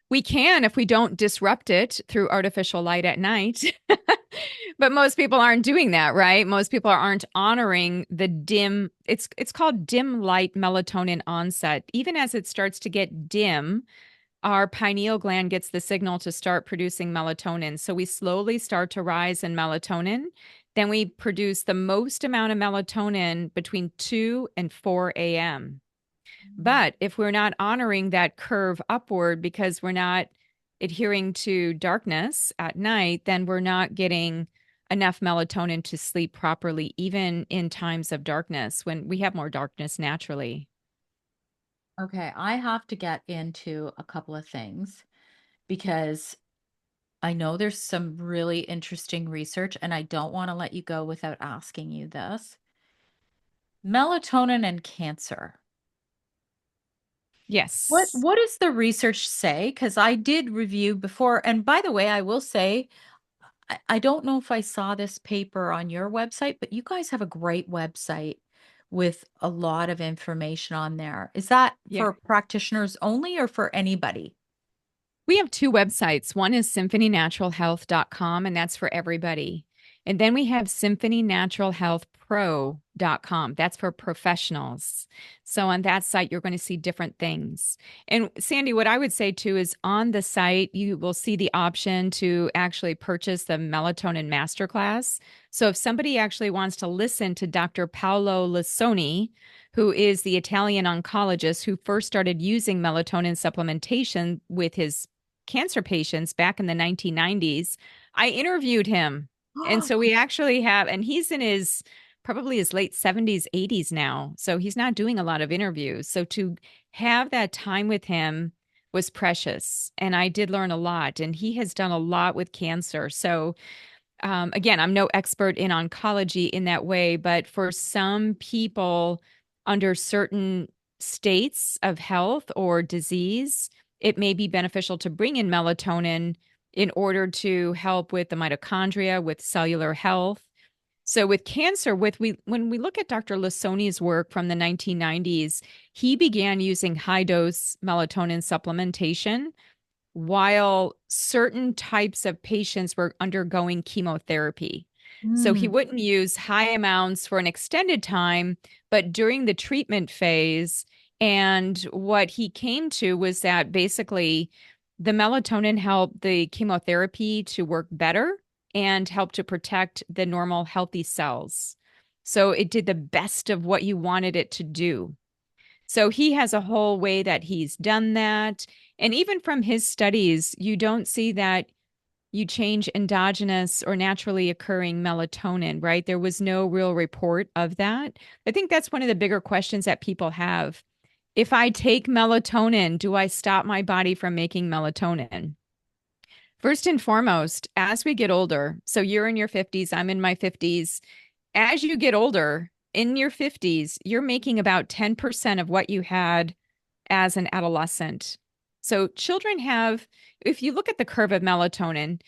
We can if we don't disrupt it through artificial light at night. But most people aren't doing that, right? Most people aren't honoring the it's called dim light melatonin onset. Even as it starts to get dim, our pineal gland gets the signal to start producing melatonin. So we slowly start to rise in melatonin. Then we produce the most amount of melatonin between 2 and 4 a.m. But if we're not honoring that curve upward because we're not adhering to darkness at night, then we're not getting enough melatonin to sleep properly, even in times of darkness when we have more darkness naturally. Okay, I have to get into a couple of things because I know there's some really interesting research, and I don't want to let you go without asking you this. Melatonin and cancer. What Yes. what does the research say? Because I did review before, and by the way, I will say I don't know if I saw this paper on your website, but you guys have a great website with a lot of information on there. Is that Yeah. for practitioners only or for anybody? We have two websites. One is symphonynaturalhealth.com, and that's for everybody. And then we have symphonynaturalhealthpro.com. That's for professionals. So on that site, you're going to see different things. And Sandy, what I would say too is on the site, you will see the option to actually purchase the melatonin masterclass. So if somebody actually wants to listen to Dr. Paolo Lissoni, who is the Italian oncologist who first started using melatonin supplementation with his cancer patients back in the 1990s. I interviewed him. And so we actually have, and he's in his probably his late 70s, 80s now. So he's not doing a lot of interviews. So to have that time with him was precious. And I did learn a lot. And he has done a lot with cancer. So again, I'm no expert in oncology in that way, but for some people under certain states of health or disease, it may be beneficial to bring in melatonin in order to help with the mitochondria, with cellular health. So with cancer, when we look at Dr. Lissoni's work from the 1990s, he began using high dose melatonin supplementation while certain types of patients were undergoing chemotherapy. So he Mm, wouldn't use high amounts for an extended time, but during the treatment phase. And what he came to was that basically the melatonin helped the chemotherapy to work better and help to protect the normal healthy cells. So it did the best of what you wanted it to do. So he has a whole way that he's done that. And even from his studies, you don't see that you change endogenous or naturally occurring melatonin, right? There was no real report of that. I think that's one of the bigger questions that people have. If I take melatonin, do I stop my body from making melatonin? First and foremost, as we get older, so you're in your 50s, I'm in my 50s, as you get older, in your 50s, you're making about 10% of what you had as an adolescent. So children have, if you look at the curve of melatonin,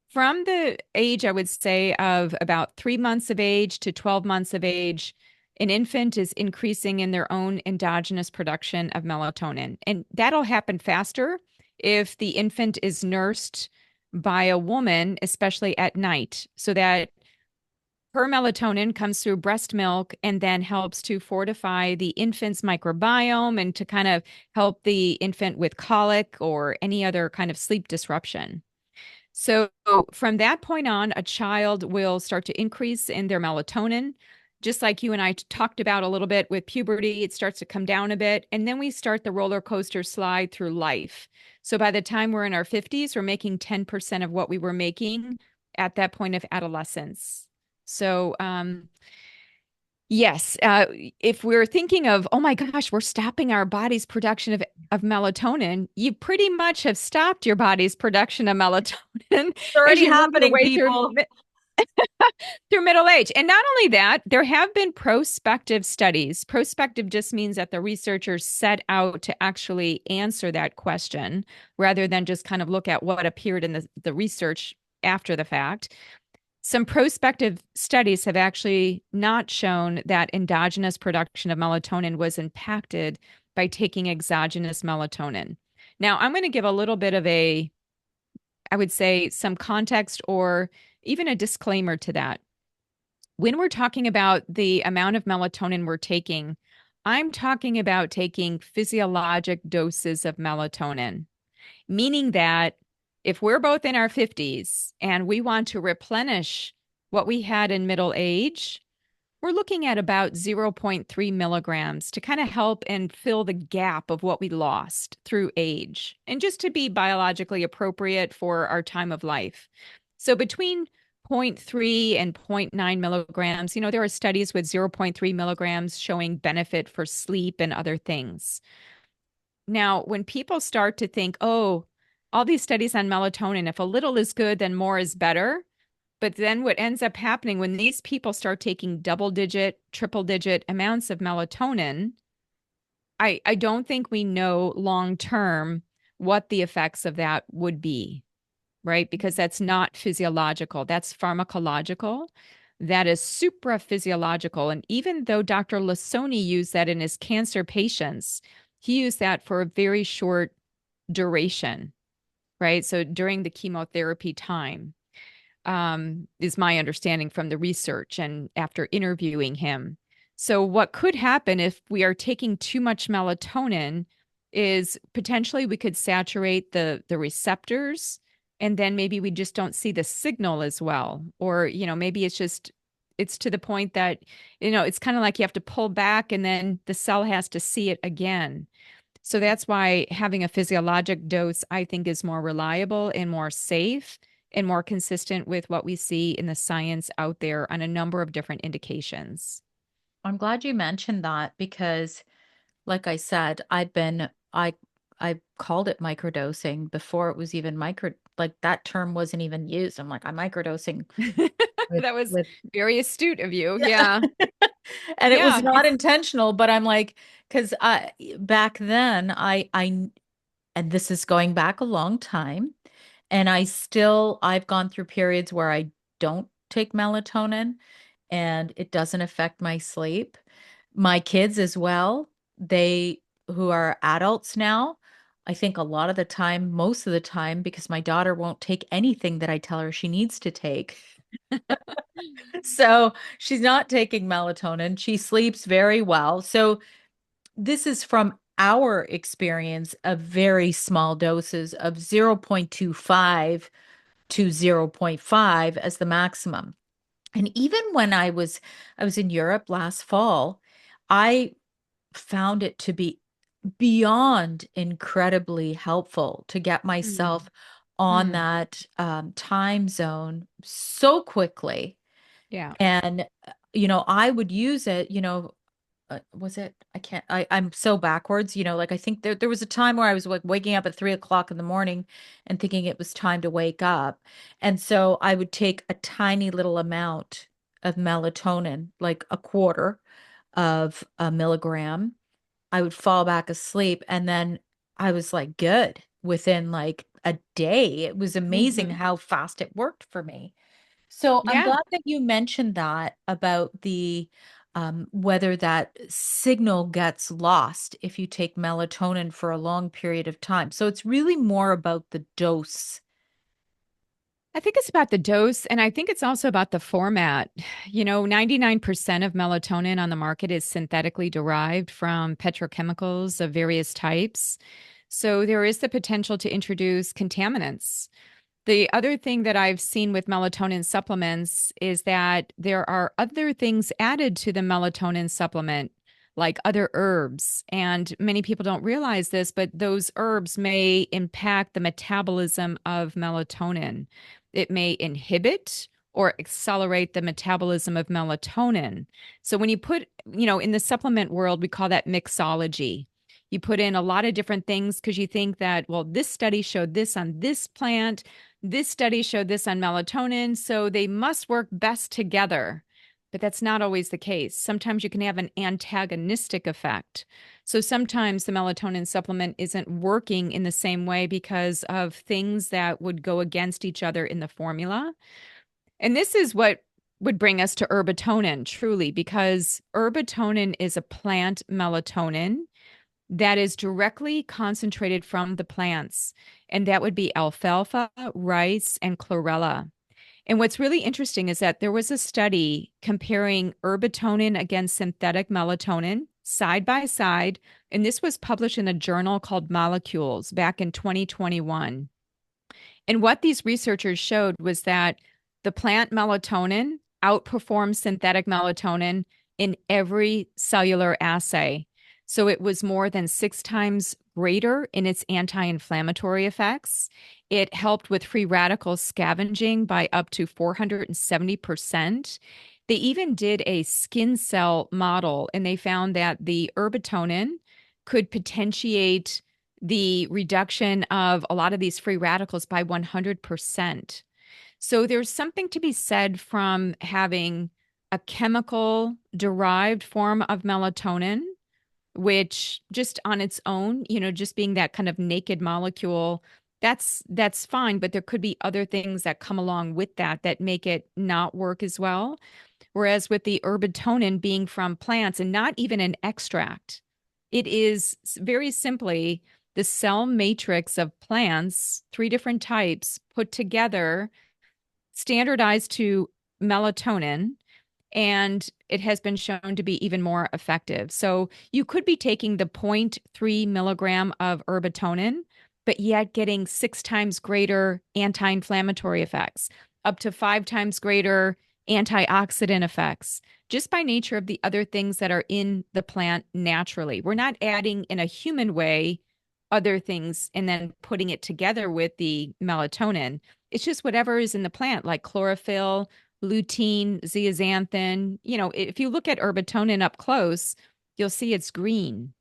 from the age, I would say, of about 3 months of age to 12 months of age, an infant is increasing in their own endogenous production of melatonin. And that'll happen faster if the infant is nursed by a woman, especially at night, so that her melatonin comes through breast milk and then helps to fortify the infant's microbiome and to kind of help the infant with colic or any other kind of sleep disruption. So from that point on, a child will start to increase in their melatonin. Just like you and I talked about a little bit with puberty, it starts to come down a bit. And then we start the roller coaster slide through life. So by the time we're in our 50s, we're making 10% of what we were making at that point of adolescence. So, yes, if we're thinking of, oh my gosh, we're stopping our body's production of melatonin, you pretty much have stopped your body's production of melatonin it's as already you move your happening, way people. through middle age. And not only that, there have been prospective studies. Prospective just means that the researchers set out to actually answer that question rather than just kind of look at what appeared in the research after the fact. Some prospective studies have actually not shown that endogenous production of melatonin was impacted by taking exogenous melatonin. Now, I'm going to give a little bit of I would say, some context or even a disclaimer to that. When we're talking about the amount of melatonin we're taking, I'm talking about taking physiologic doses of melatonin, meaning that if we're both in our 50s and we want to replenish what we had in middle age, we're looking at about zero point 0.3 milligrams to kind of help and fill the gap of what we lost through age and just to be biologically appropriate for our time of life. So between zero point 0.3 and zero point 0.9 milligrams, there are studies with zero point 0.3 milligrams showing benefit for sleep and other things. Now, when people start to think, oh, all these studies on melatonin, if a little is good, then more is better. But then what ends up happening when these people start taking double digit, triple digit amounts of melatonin, I don't think we know long term what the effects of that would be, right? Because that's not physiological, that's pharmacological. That is supraphysiological. And even though Dr. Lasoni used that in his cancer patients, he used that for a very short duration, right? So during the chemotherapy time, is my understanding from the research and after interviewing him. So, what could happen if we are taking too much melatonin is potentially we could saturate the receptors, and then maybe we just don't see the signal as well. Or, maybe it's to the point that, it's kind of like you have to pull back and then the cell has to see it again. So that's why having a physiologic dose, I think, is more reliable and more safe and more consistent with what we see in the science out there on a number of different indications. I'm glad you mentioned that because, like I said, I called it microdosing before it was even like that term wasn't even used. I'm like, I'm microdosing with That was with very astute of you. yeah. Yeah. And it was Yeah. not It's intentional, but I'm like, because I back then and this is going back a long time, and I've gone through periods where I don't take melatonin and it doesn't affect my sleep. My kids as well, they who are adults now, I think a lot of the time, most of the time, because my daughter won't take anything that I tell her she needs to take. So she's not taking melatonin. She sleeps very well. So this is from our experience of very small doses of 0.25 to zero point 0.5 as the maximum. And even when I was in Europe last fall, I found it to be beyond incredibly helpful to get mm, myself on mm, that time zone so quickly. yeah. And, I would use it, was it? I can't, I'm so backwards, like I think there was a time where I was like waking up at 3 o'clock in the morning and thinking it was time to wake up. And so I would take a tiny little amount of melatonin, like a quarter of a milligram. I would fall back asleep and then I was like good within like a day. It was amazing Hmm. how fast it worked for me. So I'm Yeah. glad that you mentioned that about the whether that signal gets lost if you take melatonin for a long period of time. So it's really more about the dose. I think it's about the dose, and I think it's also about the format. 99% of melatonin on the market is synthetically derived from petrochemicals of various types. So there is the potential to introduce contaminants. The other thing that I've seen with melatonin supplements is that there are other things added to the melatonin supplement, like other herbs. And many people don't realize this, but those herbs may impact the metabolism of melatonin. It may inhibit or accelerate the metabolism of melatonin. So when you put, in the supplement world, we call that mixology. You put in a lot of different things because you think that, well, this study showed this on this plant, this study showed this on melatonin, so they must work best together. But that's not always the case. Sometimes you can have an antagonistic effect. So sometimes the melatonin supplement isn't working in the same way because of things that would go against each other in the formula. And this is what would bring us to herbatonin, truly, because herbatonin is a plant melatonin that is directly concentrated from the plants. And that would be alfalfa, rice, and chlorella. And what's really interesting is that there was a study comparing herbatonin against synthetic melatonin side by side. And this was published in a journal called Molecules back in 2021. And what these researchers showed was that the plant melatonin outperformed synthetic melatonin in every cellular assay. So it was more than 6 times greater in its anti inflammatory effects. It helped with free radical scavenging by up to 470%. They even did a skin cell model and they found that the herbatonin could potentiate the reduction of a lot of these free radicals by 100%. So there's something to be said from having a chemical derived form of melatonin, which just on its own, just being that kind of naked molecule, that's fine, but there could be other things that come along with that make it not work as well. Whereas with the herbatonin being from plants and not even an extract, it is very simply the cell matrix of plants, three different types put together, standardized to melatonin, and it has been shown to be even more effective. So you could be taking the zero point 0.3 milligram of herbatonin, but yet getting 6 times greater anti-inflammatory effects, up to 5 times greater antioxidant effects, just by nature of the other things that are in the plant naturally. We're not adding in a human way other things and then putting it together with the melatonin. It's just whatever is in the plant, like chlorophyll, lutein, zeaxanthin. If you look at herbatonin up close, you'll see it's green.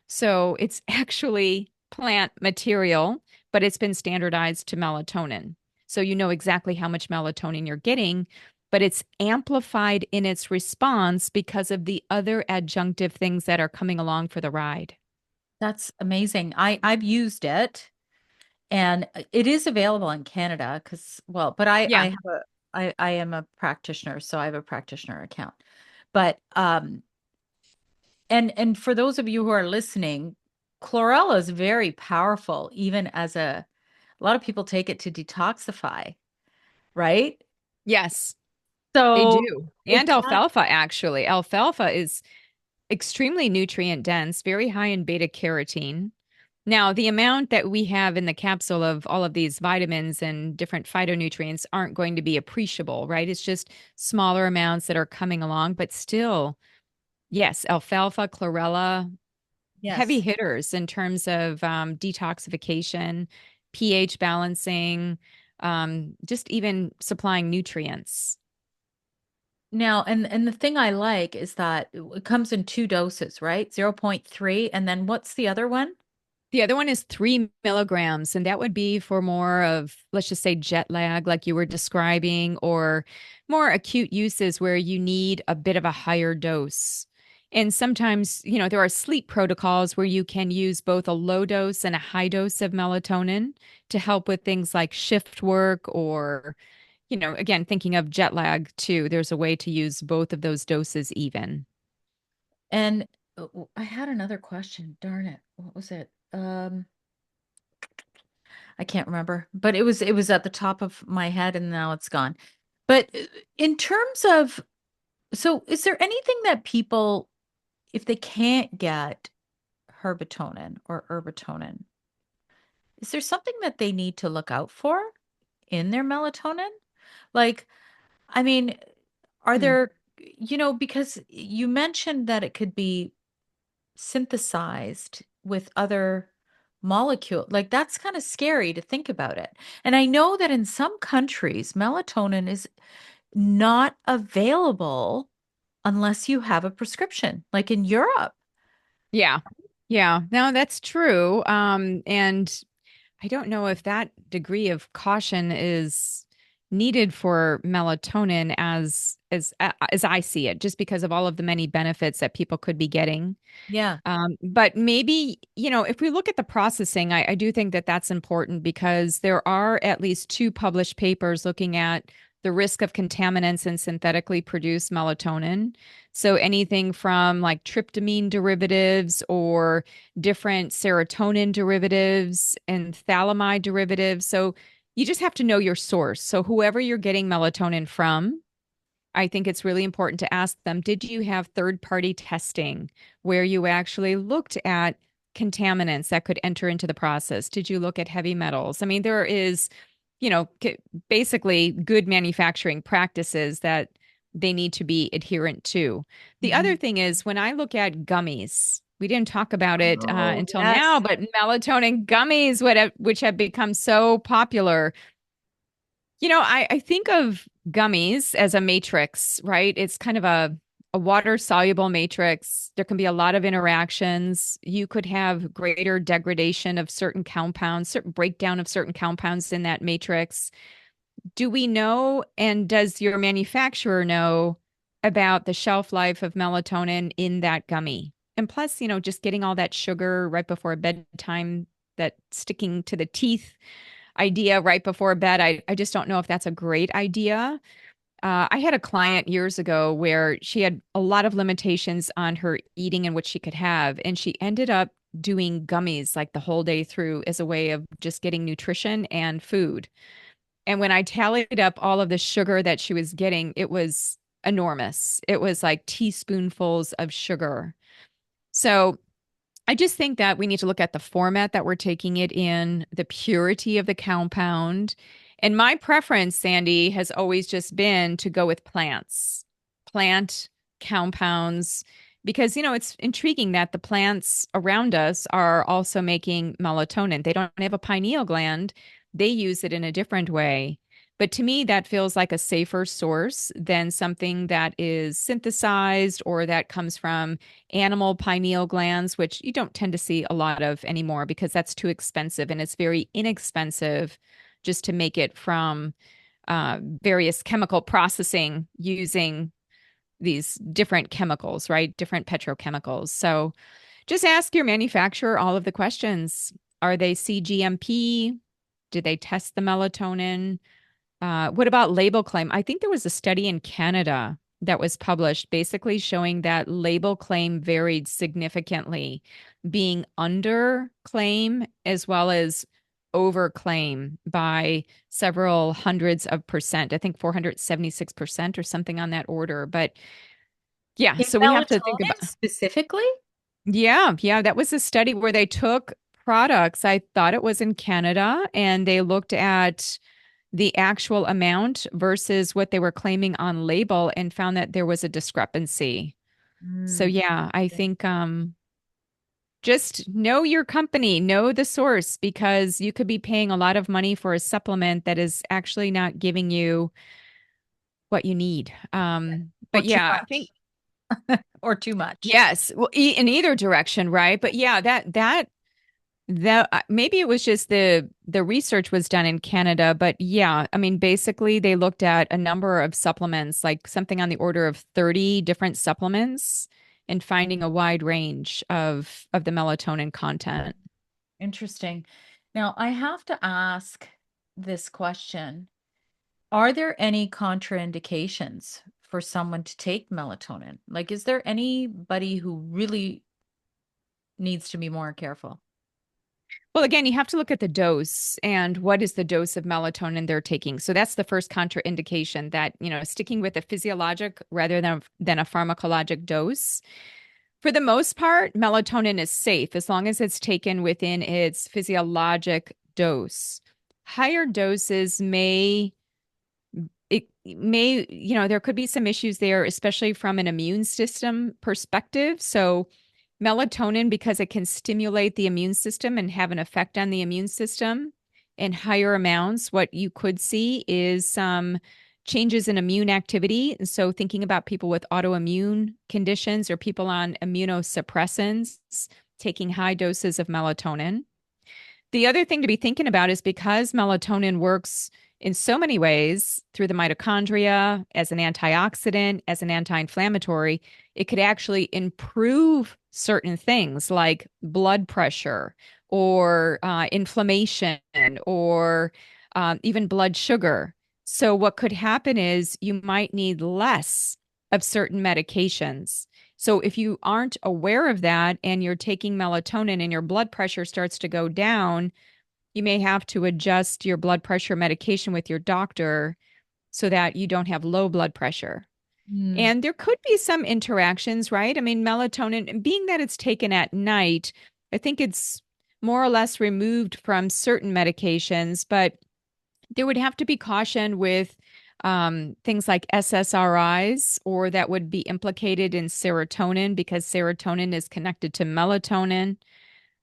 So it's actually plant material, but it's been standardized to melatonin. So you know exactly how much melatonin you're getting, but it's amplified in its response because of the other adjunctive things that are coming along for the ride. That's amazing. I've used it, and it is available in Canada because, well, but I Yeah. have I am a practitioner, so I have a practitioner account. But and for those of you who are listening, chlorella is very powerful, even as a lot of people take it to detoxify, right? Yes, they So do. it And can, alfalfa, actually. Alfalfa is extremely nutrient dense, very high in beta carotene. Now, the amount that we have in the capsule of all of these vitamins and different phytonutrients aren't going to be appreciable, right? It's just smaller amounts that are coming along, but still, yes, alfalfa, chlorella, heavy yes. hitters in terms of detoxification, pH balancing, just even supplying nutrients. Now, and the thing I like is that it comes in two doses, right? 0.3, and then what's the other one? The other one is 3 milligrams, and that would be for more of, let's just say, jet lag, like you were describing, or more acute uses where you need a bit of a higher dose. And sometimes, there are sleep protocols where you can use both a low dose and a high dose of melatonin to help with things like shift work or, again, thinking of jet lag too. There's a way to use both of those doses even. And I had another question. Darn it. What was it? I can't remember, but it was at the top of my head and now it's gone. But in terms of, so is there anything that people, if they can't get herbatonin or herbatonin, is there something that they need to look out for in their melatonin? Like, I mean, are Hmm. there, because you mentioned that it could be synthesized with other molecule. Like that's kind of scary to think about it. And I know that in some countries, melatonin is not available unless you have a prescription, like in Europe. Yeah. Yeah. No, that's true. And I don't know if that degree of caution is needed for melatonin as I see it, just because of all of the many benefits that people could be getting. Yeah. But maybe, if we look at the processing, I do think that that's important because there are at least two published papers looking at the risk of contaminants in synthetically produced melatonin. So anything from like tryptamine derivatives or different serotonin derivatives and phthalimide derivatives. So you just have to know your source. So whoever you're getting melatonin from, I think it's really important to ask them, did you have third party testing where you actually looked at contaminants that could enter into the process? Did you look at heavy metals? I mean, there is, basically good manufacturing practices that they need to be adherent to. The other Mhm. thing is when I look at gummies, we didn't talk about it Oh, until now, yes. but melatonin gummies, which have become so popular. I think of gummies as a matrix, right? It's kind of a water soluble matrix. There can be a lot of interactions. You could have greater degradation of certain compounds, certain breakdown of certain compounds in that matrix. Do we know, and does your manufacturer know about the shelf life of melatonin in that gummy? And plus, just getting all that sugar right before bedtime, that sticking to the teeth idea right before bed, I just don't know if that's a great idea. I had a client years ago where she had a lot of limitations on her eating and what she could have, and she ended up doing gummies like the whole day through as a way of just getting nutrition and food. And when I tallied up all of the sugar that she was getting, it was enormous. It was like teaspoonfuls of sugar. So I just think that we need to look at the format that we're taking it in, the purity of the compound. And my preference, Sandy, has always just been to go with plants, plant compounds, because, it's intriguing that the plants around us are also making melatonin. They don't have a pineal gland, they use it in a different way. But to me, that feels like a safer source than something that is synthesized or that comes from animal pineal glands, which you don't tend to see a lot of anymore because that's too expensive and it's very inexpensive just to make it from various chemical processing using these different chemicals, right? Different petrochemicals. So just ask your manufacturer all of the questions. Are they CGMP? Did they test the melatonin? What about label claim? I think there was a study in Canada that was published basically showing that label claim varied significantly, being under claim as well as over claim by several hundreds of percent. I think 476% or something on that order. But yeah, In so we have to think about, melatonin specifically? yeah, that was a study where they took products. I thought it was in Canada, and they looked at the actual amount versus what they were claiming on label and found that there was a discrepancy. So Mm. yeah, I think just know your company, know the source, because you could be paying a lot of money for a supplement that is actually not giving you what you need. Or But too yeah, I think much. Or too much. yes, well, in either direction, right? But yeah, that maybe it was just the research was done in Canada, but yeah, I mean, basically they looked at a number of supplements, like something on the order of 30 different supplements, and finding a wide range of the melatonin content. Interesting. Now, I have to ask this question. Are there any contraindications for someone to take melatonin? Like, is there anybody who really needs to be more careful? Well, again, you have to look at the dose and what is the dose of melatonin they're taking. So that's the first contraindication, that, sticking with a physiologic rather than a pharmacologic dose. For the most part, melatonin is safe as long as it's taken within its physiologic dose. Higher doses there could be some issues there, especially from an immune system perspective. So melatonin, because it can stimulate the immune system and have an effect on the immune system in higher amounts, what you could see is some changes in immune activity. And so thinking about people with autoimmune conditions or people on immunosuppressants taking high doses of melatonin. The other thing to be thinking about is because melatonin works in so many ways through the mitochondria as an antioxidant, as an anti-inflammatory, it could actually improve certain things like blood pressure or inflammation or even blood sugar. So, what could happen is you might need less of certain medications. So, if you aren't aware of that and you're taking melatonin and your blood pressure starts to go down, you may have to adjust your blood pressure medication with your doctor so that you don't have low blood pressure. Mm. And there could be some interactions, right? I mean, melatonin, being that it's taken at night, I think it's more or less removed from certain medications, but there would have to be caution with things like SSRIs, or that would be implicated in serotonin because serotonin is connected to melatonin.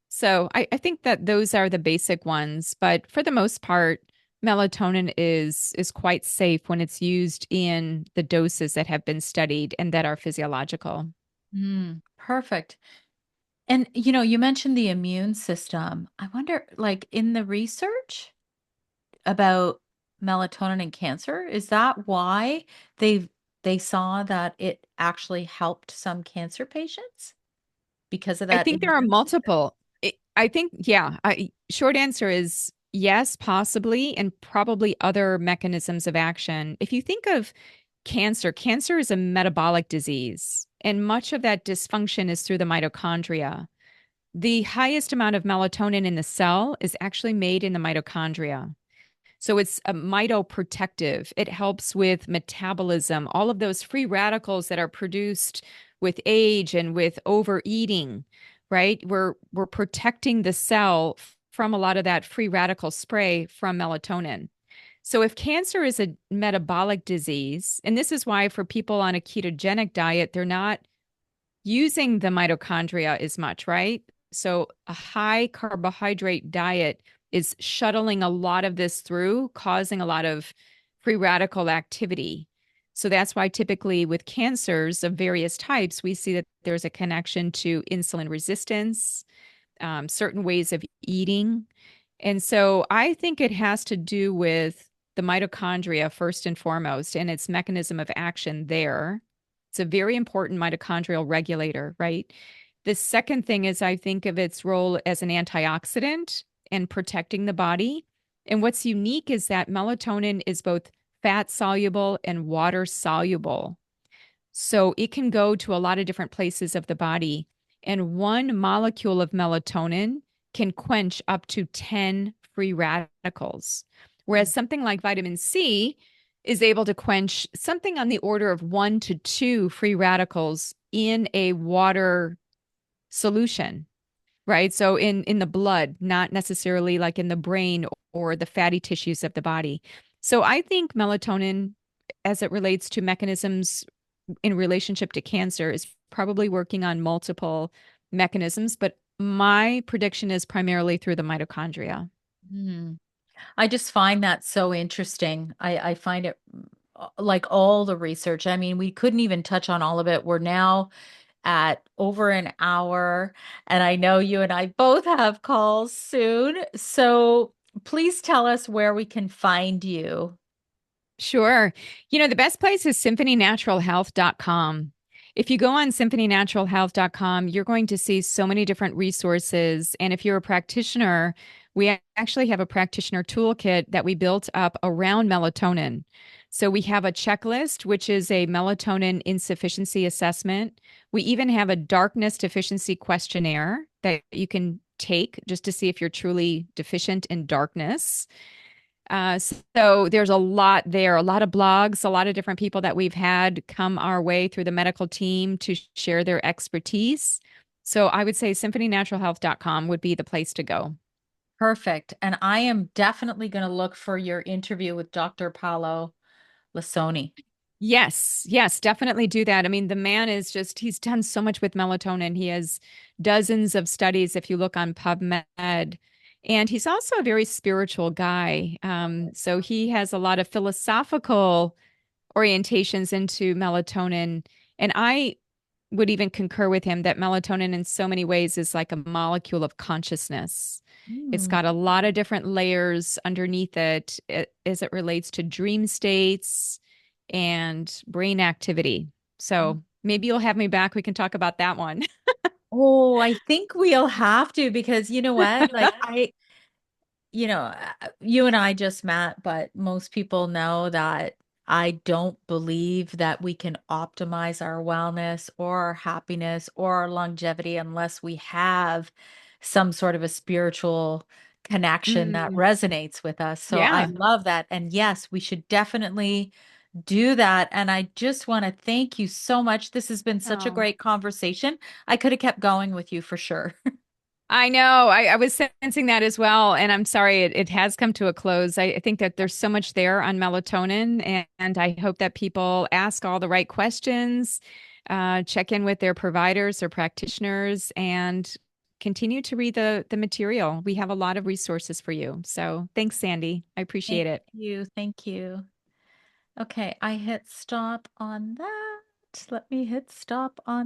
So I think that those are the basic ones. But for the most part, melatonin is quite safe when it's used in the doses that have been studied and that are physiological. Perfect. And you mentioned the immune system. I wonder, like in the research about melatonin and cancer, is that why they they saw that it actually helped some cancer patients because of I that think there are immune system? multiple. I think, yeah, short answer is yes, possibly, and probably other mechanisms of action. If you think of cancer, cancer is a metabolic disease, and much of that dysfunction is through the mitochondria. The highest amount of melatonin in the cell is actually made in the mitochondria. So it's a mitoprotective. It helps with metabolism, all of those free radicals that are produced with age and with overeating, right? We're protecting the cell from a lot of that free radical spray from melatonin. So if cancer is a metabolic disease, and this is why for people on a ketogenic diet, they're not using the mitochondria as much, right? So a high carbohydrate diet is shuttling a lot of this through, causing a lot of free radical activity. So that's why typically with cancers of various types, we see that there's a connection to insulin resistance, certain ways of eating. And so I think it has to do with the mitochondria first and foremost and its mechanism of action there. It's a very important mitochondrial regulator, right? The second thing is I think of its role as an antioxidant and protecting the body. And what's unique is that melatonin is both fat soluble and water soluble. So it can go to a lot of different places of the body. And one molecule of melatonin can quench up to 10 free radicals. Whereas something like vitamin C is able to quench something on the order of 1 to 2 free radicals in a water solution, right? So in the blood, not necessarily like in the brain or the fatty tissues of the body. So I think melatonin, as it relates to mechanisms in relationship to cancer, is probably working on multiple mechanisms, but my prediction is primarily through the mitochondria. Hmm. I just find that so interesting. I find it like all the research. I mean, we couldn't even touch on all of it. We're now at over an hour, and I know you and I both have calls soon. So please tell us where we can find you. Sure. The best place is symphonynaturalhealth.com. If you go on symphonynaturalhealth.com, you're going to see so many different resources. And if you're a practitioner, we actually have a practitioner toolkit that we built up around melatonin. So we have a checklist, which is a melatonin insufficiency assessment. We even have a darkness deficiency questionnaire that you can take just to see if you're truly deficient in darkness. So there's a lot there, a lot of blogs, a lot of different people that we've had come our way through the medical team to share their expertise. So I would say symphonynaturalhealth.com would be the place to go. Perfect. And I am definitely going to look for your interview with Dr. Paolo Lasoni. Yes, yes, definitely do that. I mean, the man is just, he's done so much with melatonin. He has dozens of studies if you look on PubMed. And he's also a very spiritual guy. So he has a lot of philosophical orientations into melatonin. And I would even concur with him that melatonin, in so many ways, is like a molecule of consciousness. It's Hmm. got a lot of different layers underneath as it relates to dream states and brain activity. So maybe you'll have me back. We can talk about that one. Oh, I think we'll have to because you know what? Like you and I just met, but most people know that I don't believe that we can optimize our wellness or our happiness or our longevity unless we have some sort of a spiritual connection that Mm, resonates with us. So I yeah. love that. And yes, we should definitely do that. And I just want to thank you so much. This has been such a Oh. great conversation. I could have kept going with you for sure. I know. I was sensing that as well. And I'm sorry, it has come to a close. I think that there's so much there on melatonin, and I hope that people ask all the right questions, check in with their providers or practitioners, and continue to read the material. We have a lot of resources for you. So thanks, Sandy. I Thank appreciate it. you. Thank you. Okay, I hit stop on that. Let me hit stop on